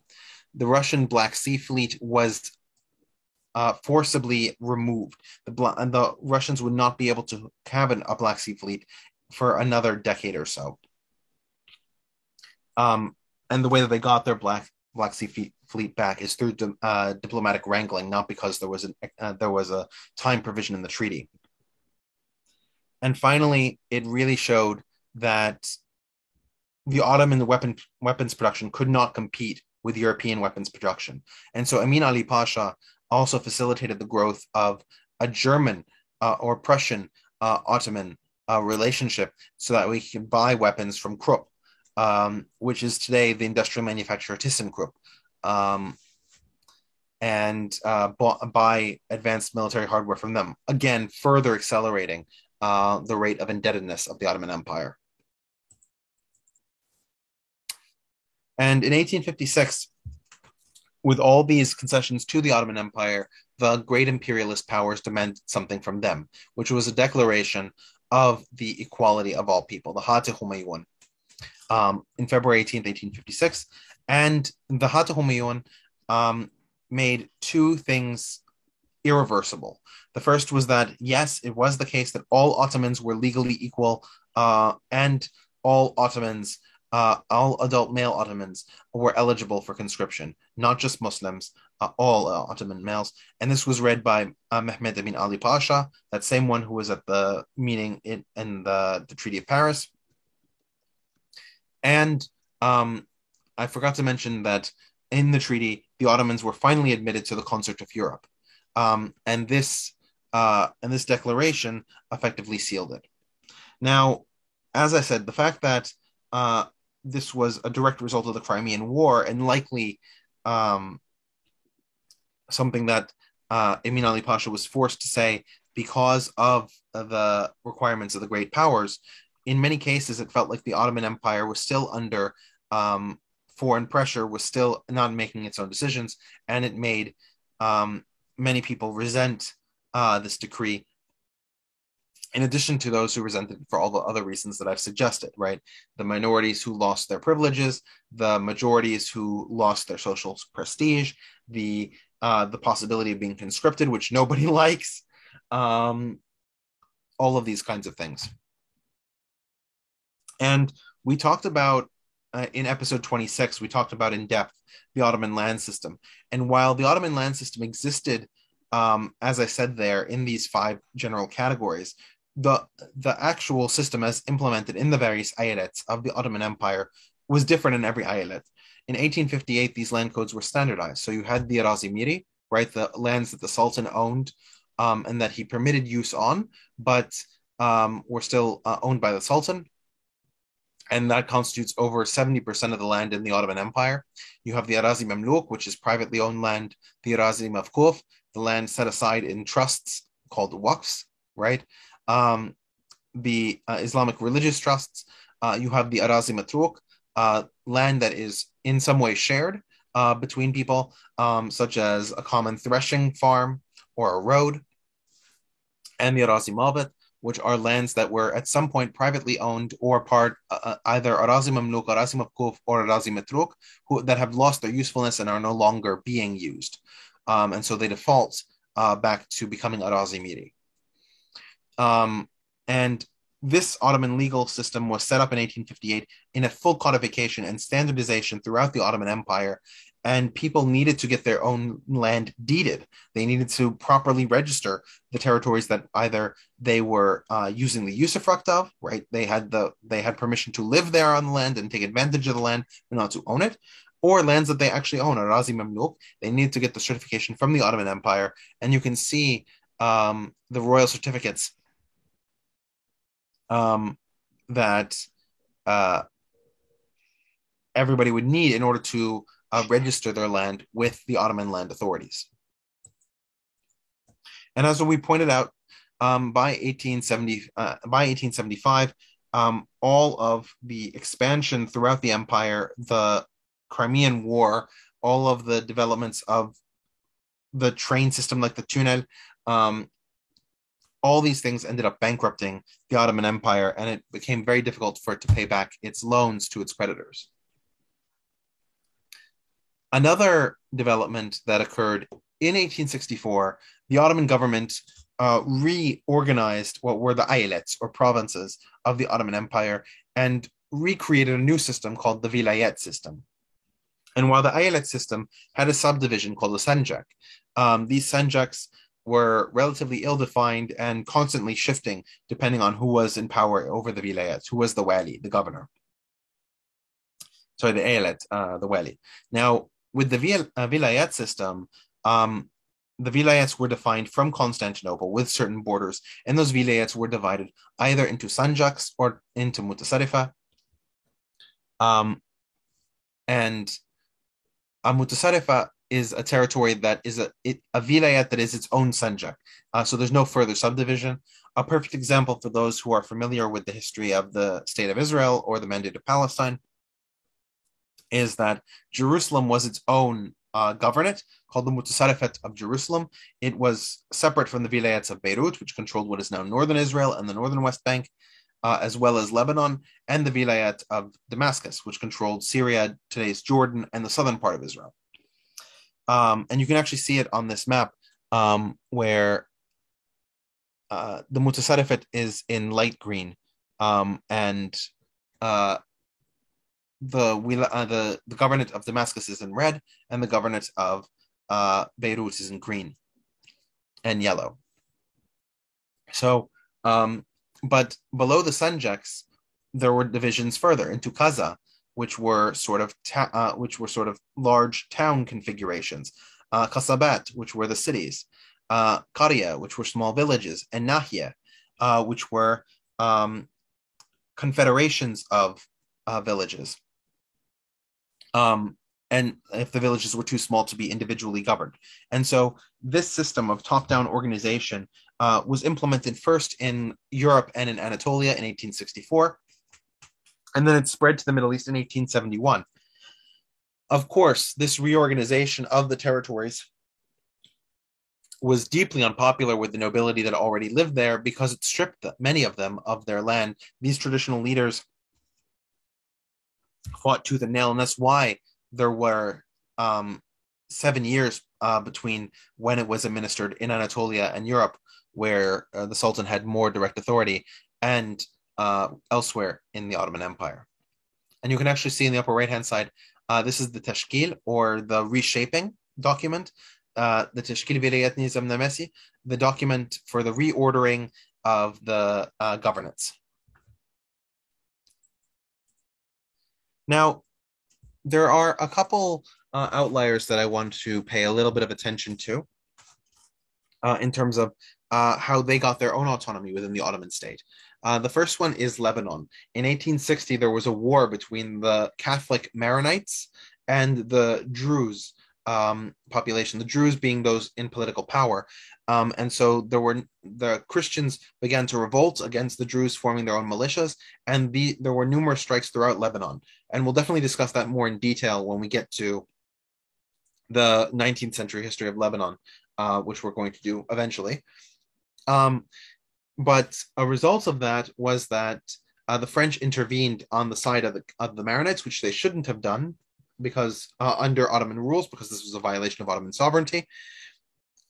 The Russian Black Sea Fleet was forcibly removed. The Russians would not be able to have a Black Sea Fleet for another decade or so. And the way that they got their Black Sea Fleet back is through diplomatic wrangling, not because there was a time provision in the treaty. And finally, it really showed that the Ottoman weapons production could not compete with European weapons production. And so Amin Ali Pasha also facilitated the growth of a German or Prussian Ottoman relationship so that we could buy weapons from Krupp, which is today the industrial manufacturer ThyssenKrupp, and buy advanced military hardware from them, again, further accelerating the rate of indebtedness of the Ottoman Empire. And in 1856, with all these concessions to the Ottoman Empire, the great imperialist powers demanded something from them, which was a declaration of the equality of all people, the Hati Humayun, in February 18th, 1856. And the Hati Humayun made two things irreversible. The first was that, yes, it was the case that all Ottomans were legally equal, and all Ottomans, all adult male Ottomans were eligible for conscription, not just Muslims, all Ottoman males. And this was read by Mehmed Amin Ali Pasha, that same one who was at the meeting in the Treaty of Paris. And I forgot to mention that in the treaty, the Ottomans were finally admitted to the concert of Europe. And this declaration effectively sealed it. Now, as I said, the fact that this was a direct result of the Crimean War and likely something that Emin Ali Pasha was forced to say because of the requirements of the great powers, in many cases, it felt like the Ottoman Empire was still under foreign pressure, was still not making its own decisions, and it made many people resent this decree, in addition to those who resented it for all the other reasons that I've suggested, right? The minorities who lost their privileges, the majorities who lost their social prestige, the possibility of being conscripted, which nobody likes, all of these kinds of things. And we talked about, in episode 26, we talked about in depth the Ottoman land system. And while the Ottoman land system existed, as I said there, in these 5 general categories, the actual system as implemented in the various ayalets of the Ottoman Empire was different in every ayelet. In 1858, these land codes were standardized. So you had the Arazi Miri, right, the lands that the Sultan owned and that he permitted use on, but were still owned by the Sultan. And that constitutes over 70% of the land in the Ottoman Empire. You have the Arazi Mamluk, which is privately owned land, the Arazi Mafkuf, the land set aside in trusts called waqfs, right? The Islamic religious trusts. You have the Arazi Matruk, land that is in some way shared between people, such as a common threshing farm or a road, and the Arazi Mabit, which are lands that were at some point privately owned or part either Arazi Mamluk, Arazi Mafkuf, or Arazi Matruk, that have lost their usefulness and are no longer being used. And so they default back to becoming Arazi Miri. And this Ottoman legal system was set up in 1858 in a full codification and standardization throughout the Ottoman Empire, and people needed to get their own land deeded. They needed to properly register the territories that either they were using the usufruct of, right? They had permission to live there on the land and take advantage of the land, but not to own it, or lands that they actually own, Arazi Mamluk. They needed to get the certification from the Ottoman Empire, and you can see the royal certificates that everybody would need in order to register their land with the Ottoman land authorities. And as we pointed out, by 1875, all of the expansion throughout the empire, the Crimean War, all of the developments of the train system like the tunnel, all these things ended up bankrupting the Ottoman Empire, and it became very difficult for it to pay back its loans to its creditors. Another development that occurred in 1864, the Ottoman government reorganized what were the ayalets, or provinces, of the Ottoman Empire, and recreated a new system called the vilayet system. And while the ayelet system had a subdivision called the sanjak, these sanjaks were relatively ill-defined and constantly shifting depending on who was in power over the vilayets, who was the wali, the governor. Sorry, the ayelet, the wali. Now, with the vilayet system, the vilayets were defined from Constantinople with certain borders, and those vilayets were divided either into sanjaks or into mutasarifa. And a mutasarifa is a territory that is a vilayet that is its own sanjak. So there's no further subdivision. A perfect example for those who are familiar with the history of the State of Israel or the Mandate of Palestine is that Jerusalem was its own governorate called the Mutasarrifat of Jerusalem. It was separate from the vilayets of Beirut, which controlled what is now northern Israel and the northern West Bank, as well as Lebanon, and the vilayet of Damascus, which controlled Syria, today's Jordan, and the southern part of Israel. And you can actually see it on this map where the Mutasarrifat is in light green, and the governorate of Damascus is in red, and the governorate of Beirut is in green and yellow. So, but below the Sanjaks, there were divisions further into Kaza, which were sort of large town configurations, Kasabat, which were the cities, Qaria, which were small villages, and Nahia, which were confederations of villages. And if the villages were too small to be individually governed. And so this system of top-down organization was implemented first in Europe and in Anatolia in 1864, and then it spread to the Middle East in 1871. Of course, this reorganization of the territories was deeply unpopular with the nobility that already lived there because it stripped many of them of their land. These traditional leaders fought tooth and nail, and that's why there were 7 years between when it was administered in Anatolia and Europe, where the Sultan had more direct authority, and elsewhere in the Ottoman Empire. And you can actually see in the upper right-hand side, this is the Tashkil, or the reshaping document, the Tashkil Vilayat Nizam Namesi, the document for the reordering of the governance. Now, there are a couple outliers that I want to pay a little bit of attention to in terms of how they got their own autonomy within the Ottoman state. The first one is Lebanon. In 1860, there was a war between the Catholic Maronites and the Druze population, the Druze being those in political power. And so the Christians began to revolt against the Druze, forming their own militias, and there were numerous strikes throughout Lebanon. And we'll definitely discuss that more in detail when we get to the 19th century history of Lebanon, which we're going to do eventually. But a result of that was that the French intervened on the side of the Maronites, which they shouldn't have done because under Ottoman rules, because this was a violation of Ottoman sovereignty.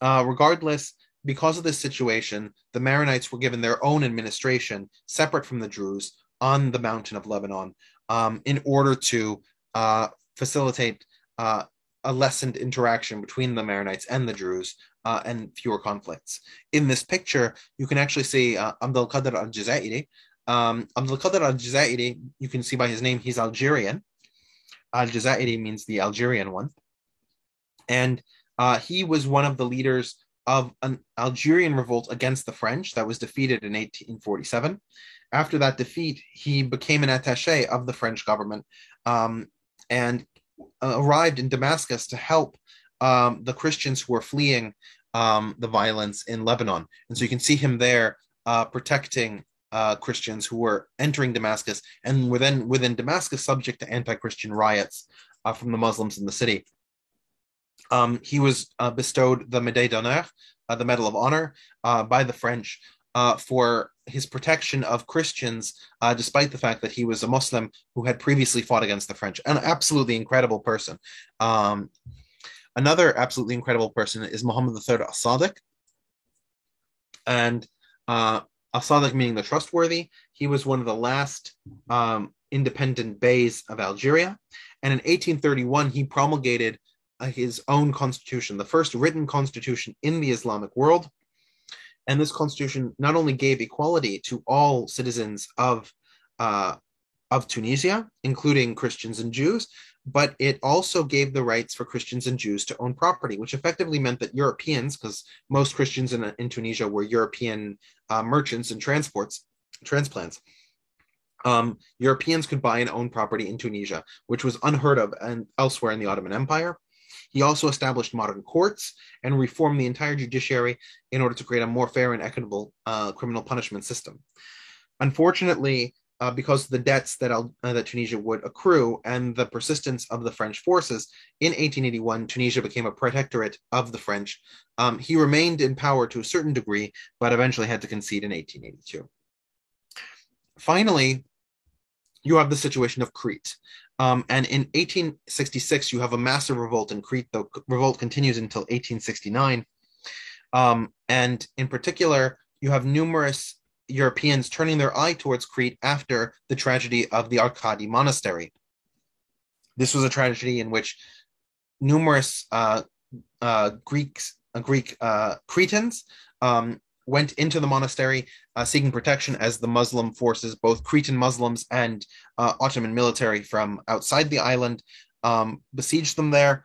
Regardless, because of this situation, the Maronites were given their own administration separate from the Druze on the mountain of Lebanon in order to facilitate a lessened interaction between the Maronites and the Druze and fewer conflicts. In this picture, you can actually see Abdel Qadir al-Jazairi. Abdel Qadir al-Jazairi, you can see by his name, he's Algerian. Al-Jazairi means the Algerian one. And he was one of the leaders of an Algerian revolt against the French that was defeated in 1847. After that defeat, he became an attaché of the French government and arrived in Damascus to help the Christians who were fleeing the violence in Lebanon. And so you can see him there protecting Christians who were entering Damascus and were then within Damascus subject to anti-Christian riots from the Muslims in the city. He was bestowed the Médaille d'Honneur, the Medal of Honor, by the French for his protection of Christians, despite the fact that he was a Muslim who had previously fought against the French. An absolutely incredible person. Another absolutely incredible person is Muhammad III as-Sadiq. And as-Sadiq meaning the trustworthy. He was one of the last independent beys of Algeria. And in 1831, he promulgated his own constitution, the first written constitution in the Islamic world. And this constitution not only gave equality to all citizens of Tunisia, including Christians and Jews, but it also gave the rights for Christians and Jews to own property, which effectively meant that Europeans, because most Christians in Tunisia were European merchants and transplants, Europeans could buy and own property in Tunisia, which was unheard of and elsewhere in the Ottoman Empire. He also established modern courts and reformed the entire judiciary in order to create a more fair and equitable criminal punishment system. Unfortunately, because of the debts that Tunisia would accrue and the persistence of the French forces. In 1881, Tunisia became a protectorate of the French. He remained in power to a certain degree, but eventually had to concede in 1882. Finally, you have the situation of Crete. And in 1866, you have a massive revolt in Crete. The revolt continues until 1869. And in particular, you have numerous Europeans turning their eye towards Crete after the tragedy of the Arkadi Monastery. This was a tragedy in which numerous Greek Cretans went into the monastery seeking protection as the Muslim forces, both Cretan Muslims and Ottoman military from outside the island, besieged them there.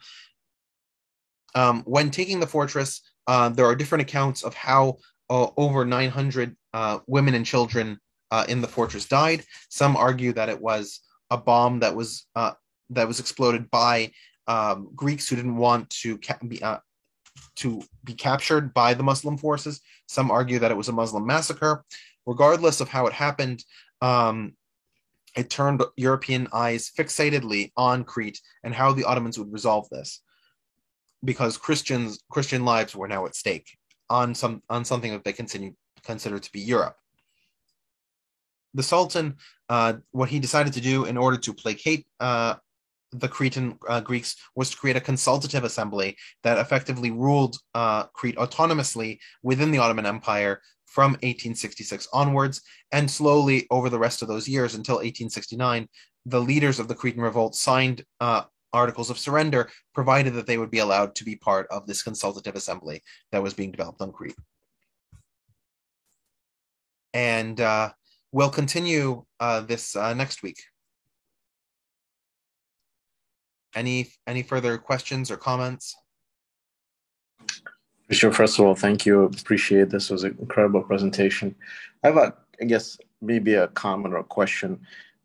When taking the fortress, there are different accounts of how over 900 women and children in the fortress died. Some argue that it was a bomb that was exploded by Greeks who didn't want to be captured by the Muslim forces. Some argue that it was a Muslim massacre. Regardless of how it happened, it turned European eyes fixatedly on Crete and how the Ottomans would resolve this, because Christian lives were now at stake on something that they considered to be Europe. The Sultan, what he decided to do in order to placate the Cretan Greeks was to create a consultative assembly that effectively ruled Crete autonomously within the Ottoman Empire from 1866 onwards, and slowly over the rest of those years until 1869, the leaders of the Cretan revolt signed articles of surrender, provided that they would be allowed to be part of this consultative assembly that was being developed on Crete. And we'll continue this next week. Any further questions or comments? Sure. First of all, thank you. Appreciate this. It was an incredible presentation. I have I guess, maybe a comment or a question.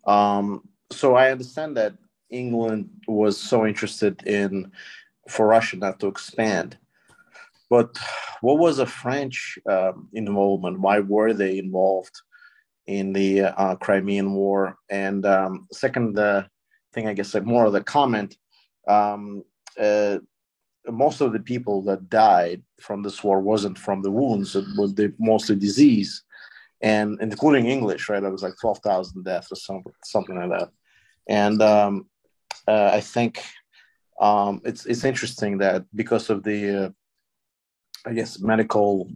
So I understand that England was so interested for Russia not to expand. But what was the French involvement? Why were they involved in the Crimean War? And second thing, I guess, more of the comment, most of the people that died from this war wasn't from the wounds, it was mostly disease, and including English, right? It was like 12,000 deaths or something like that. And I think it's interesting that because of the I guess medical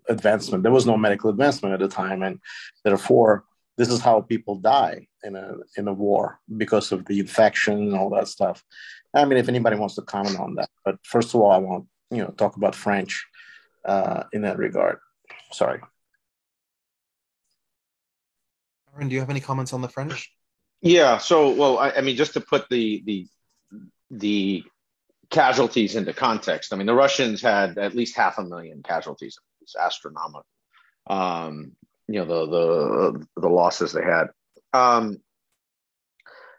advancement, there was no medical advancement at the time, and therefore this is how people die in a war, because of the infection and all that stuff. I mean, if anybody wants to comment on that, but first of all, I want talk about French in that regard. Sorry. Aaron, do you have any comments on the French? Yeah. So, well, I mean, just to put the casualties into context, I mean, the Russians had at least 500,000 casualties. It's astronomical. The losses they had.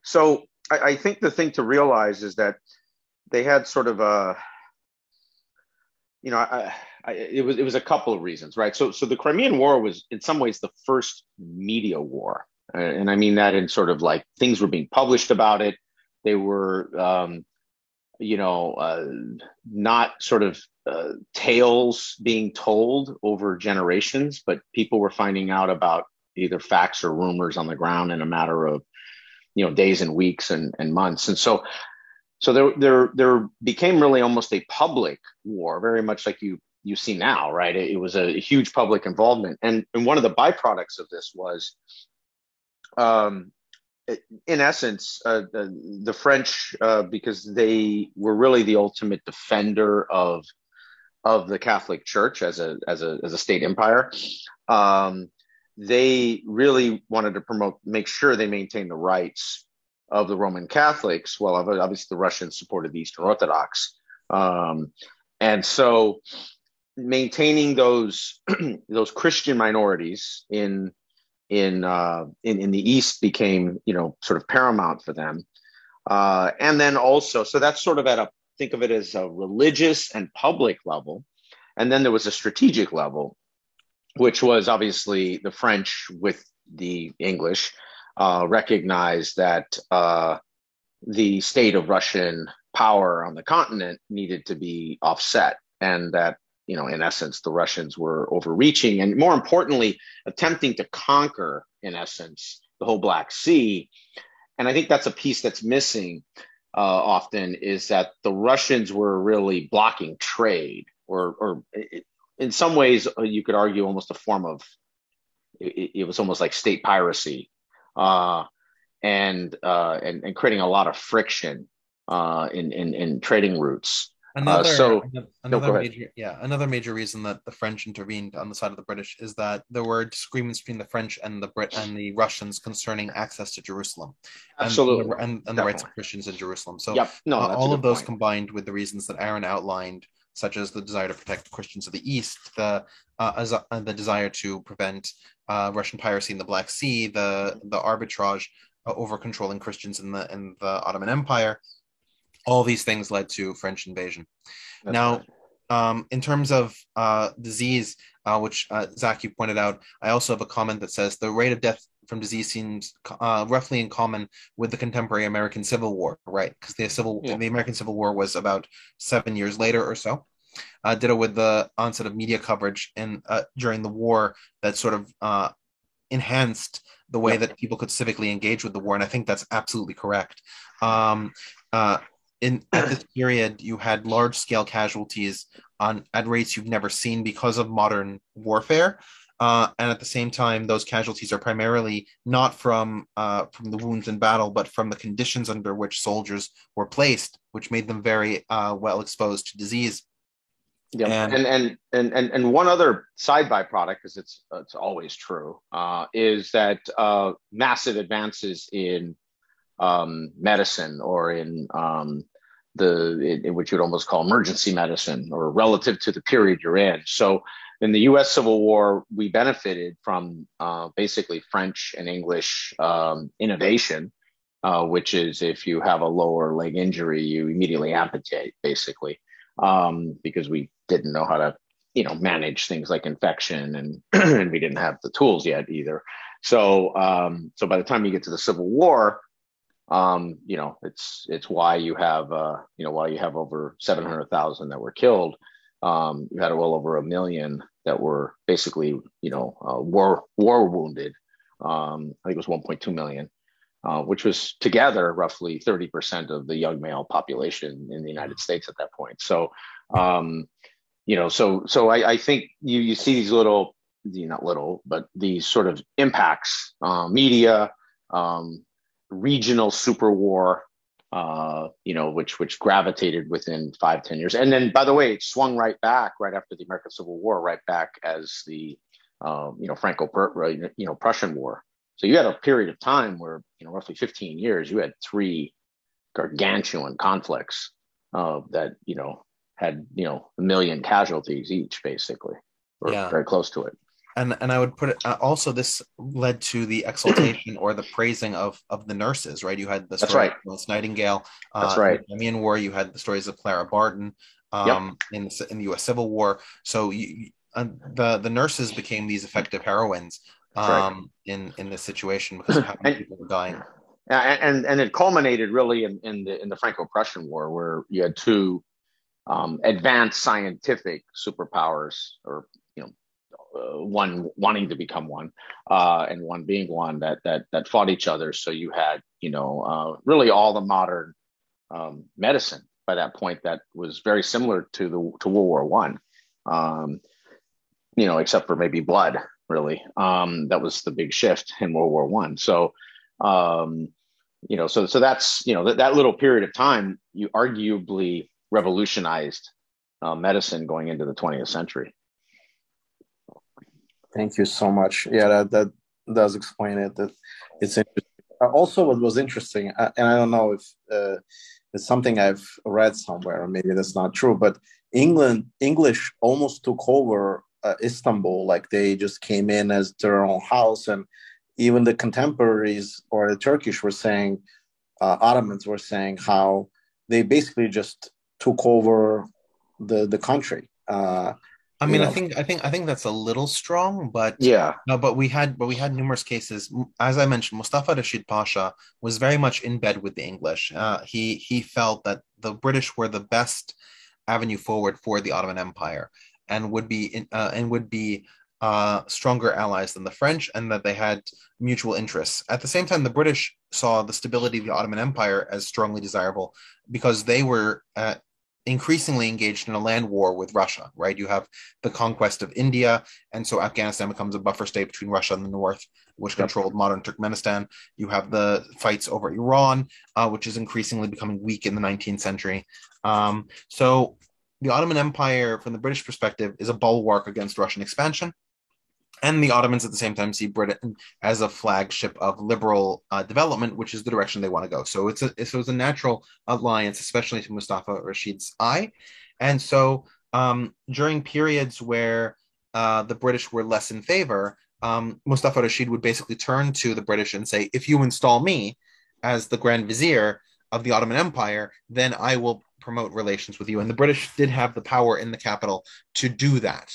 So I think the thing to realize is that they had sort of it was a couple of reasons, right? So the Crimean War was in some ways the first media war, and I mean that in sort of like things were being published about it. They were, not sort of tales being told over generations, but people were finding out about either facts or rumors on the ground in a matter of days and weeks and months. And so there became really almost a public war, very much like you see now, right? It was a huge public involvement. And one of the byproducts of this was, in essence, the French, because they were really the ultimate defender of the Catholic Church as a state empire, they really wanted to make sure they maintained the rights of the Roman Catholics. Well, obviously the Russians supported the Eastern Orthodox, and so maintaining those Christian minorities in the East became sort of paramount for them, and then also, so that's sort of think of it as a religious and public level, and then there was a strategic level, which was obviously the French with the English recognized that the state of Russian power on the continent needed to be offset, and that, in essence, the Russians were overreaching and, more importantly, attempting to conquer, in essence, the whole Black Sea. And I think that's a piece that's missing often, is that the Russians were really blocking trade, or in some ways, you could argue almost a form of, it was almost like state piracy, and creating a lot of friction in trading routes. Another major reason that the French intervened on the side of the British is that there were disagreements between the French and the Russians concerning access to Jerusalem, absolutely, and the rights of Christians in Jerusalem. So, all of those combined with the reasons that Aaron outlined, such as the desire to protect Christians of the East, the desire to prevent Russian piracy in the Black Sea, the arbitrage over controlling Christians in the Ottoman Empire. All these things led to French invasion. That's now, right. In terms of disease, which Zach, you pointed out, I also have a comment that says the rate of death from disease seems roughly in common with the contemporary American Civil War, right? Because the American Civil War was about 7 years later or so. Ditto with the onset of media coverage during the war that sort of enhanced the way that people could civically engage with the war, and I think that's absolutely correct. At this period, you had large-scale casualties at rates you've never seen because of modern warfare, and at the same time, those casualties are primarily not from the wounds in battle, but from the conditions under which soldiers were placed, which made them very well exposed to disease. Yeah, and one other side byproduct, because it's always true, is that massive advances in medicine, or in which you'd almost call emergency medicine, or relative to the period you're in. So in the U.S. Civil War, we benefited from basically French and English innovation, which is, if you have a lower leg injury, you immediately amputate, basically, because we didn't know how to, manage things like infection, and we didn't have the tools yet either. So by the time you get to the Civil War, it's why you have over 700,000 that were killed. You had well over 1 million that were basically, war wounded. I think it was 1.2 million, which was together roughly 30% of the young male population in the United States at that point. So, so I think you see these little, not little, but these sort of impacts, media, regional super war, which gravitated within 5-10 years. And then, by the way, it swung right back right after the American Civil War, right back as the, Franco-Prussian War. So you had a period of time where, roughly 15 years, you had 3 gargantuan conflicts that, had, 1 million casualties each, basically, or very close to it. And I would put it also, this led to the exaltation or the praising of the nurses, right? You had the story of Florence Nightingale. That's right. In the Crimean War, you had the stories of Clara Barton in the U.S. Civil War. So the nurses became these effective heroines in this situation because of how many people were dying. And it culminated really in the Franco-Prussian War, where you had 2 advanced scientific superpowers, or one wanting to become one, and one being one that fought each other. So you had really all the modern medicine by that point that was very similar to World War I, except for maybe blood, really. That was the big shift in World War I. So so that's that little period of time, you arguably revolutionized medicine going into the 20th century. Thank you so much. Yeah, that does explain it. That it's interesting. Also, what was interesting, and I don't know if it's something I've read somewhere, or maybe that's not true, but English almost took over Istanbul. Like, they just came in as their own house, and even the contemporaries or the Turkish were saying, Ottomans were saying how they basically just took over the country. I You mean, know, I think that's a little strong, but Yeah. no, but we had numerous cases. As I mentioned, Mustafa Rashid Pasha was very much in bed with the English. He felt that the British were the best avenue forward for the Ottoman Empire, and would be stronger allies than the French, and that they had mutual interests. At the same time, the British saw the stability of the Ottoman Empire as strongly desirable because they were increasingly engaged in a land war with Russia, right? You have the conquest of India, and so Afghanistan becomes a buffer state between Russia and the north, which Yep. controlled modern Turkmenistan. You have the fights over Iran, which is increasingly becoming weak in the 19th century. So the Ottoman Empire, from the British perspective, is a bulwark against Russian expansion. And the Ottomans at the same time see Britain as a flagship of liberal development, which is the direction they want to go. So it's a natural alliance, especially to Mustafa Rashid's eye. And so during periods where the British were less in favor, Mustafa Rashid would basically turn to the British and say, "If you install me as the Grand Vizier of the Ottoman Empire, then I will promote relations with you." And the British did have the power in the capital to do that.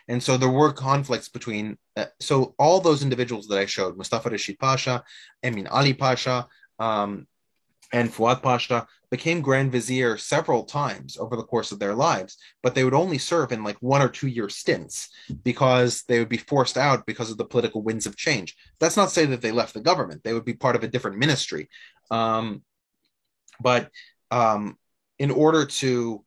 And so there were conflicts between, so all those individuals that I showed, Mustafa Rashid Pasha, Emin Ali Pasha, and Fuad Pasha, became Grand Vizier several times over the course of their lives, but they would only serve in like 1 or 2 year stints because they would be forced out because of the political winds of change. That's not to say that they left the government, they would be part of a different ministry. But in order to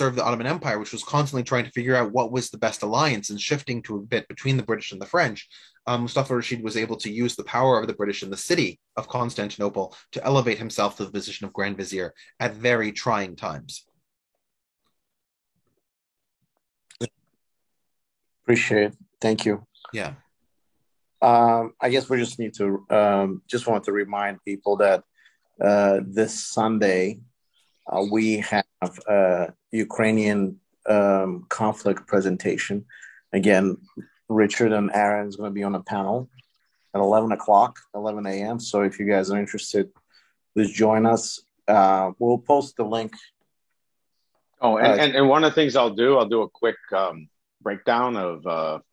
serve the Ottoman Empire, which was constantly trying to figure out what was the best alliance and shifting to a bit between the British and the French, Mustafa Rashid was able to use the power of the British in the city of Constantinople to elevate himself to the position of Grand Vizier at very trying times. appreciate it. Thank you. Yeah. I guess we just need to just want to remind people that this Sunday we have a Ukrainian conflict presentation. Again, Richard and Aaron is going to be on a panel at 11 o'clock, 11 a.m. So if you guys are interested, please join us. We'll post the link. Oh, and one of the things I'll do a quick breakdown of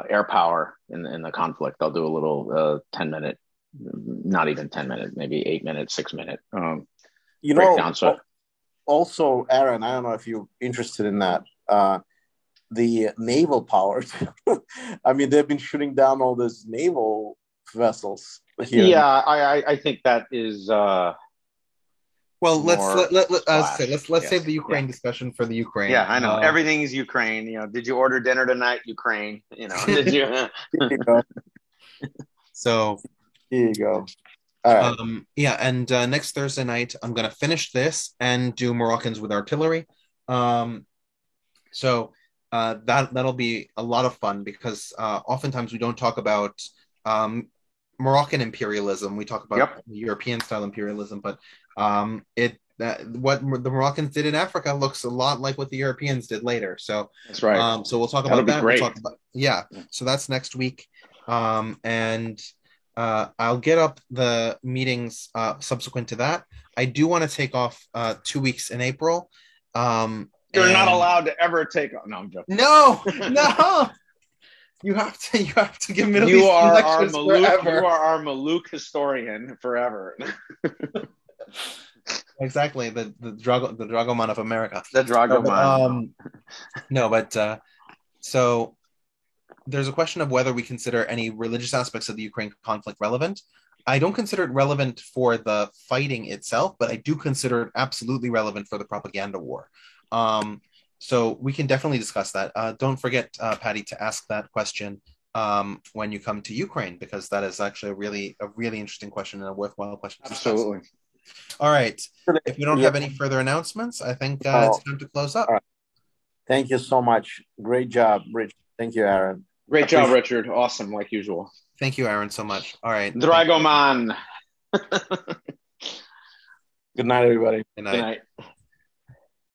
air power in the conflict. I'll do a little 10-minute, not even 10-minute, maybe 8-minute, 6-minute breakdown. So also, Aaron, I don't know if you're interested in that. The naval powers. I mean, they've been shooting down all these naval vessels here. Yeah, I think that is. Well, let's save the Ukraine discussion for the Ukraine. Yeah, I know everything's Ukraine. You know, did you order dinner tonight? Ukraine. You know, did you? Here you go. So here you go. All right. Yeah, and next Thursday night I'm gonna finish this and do Moroccans with artillery. So that'll be a lot of fun because oftentimes we don't talk about Moroccan imperialism. We talk about European style imperialism, but what the Moroccans did in Africa looks a lot like what the Europeans did later. So that's right. So we'll talk about that. Great. We'll talk about, so that's next week. And I'll get up the meetings subsequent to that. I do want to take off 2 weeks in April. You're not allowed to ever take off. No, I'm joking. No. You have to give Middle East lectures forever. You are our Malouk historian forever. Exactly, the Dragoman of America. The Dragoman. So there's a question of whether we consider any religious aspects of the Ukraine conflict relevant. I don't consider it relevant for the fighting itself, but I do consider it absolutely relevant for the propaganda war. So we can definitely discuss that. Don't forget, Patty, to ask that question when you come to Ukraine, because that is actually a really interesting question and a worthwhile question. Absolutely. All right. If we don't have any further announcements, I think it's time to close up. Right. Thank you so much. Great job, Rich. Thank you, Aaron. Great job, Richard. Awesome, like usual. Thank you, Aaron, so much. All right. Dragoman. Good night, everybody. Good night. Good night.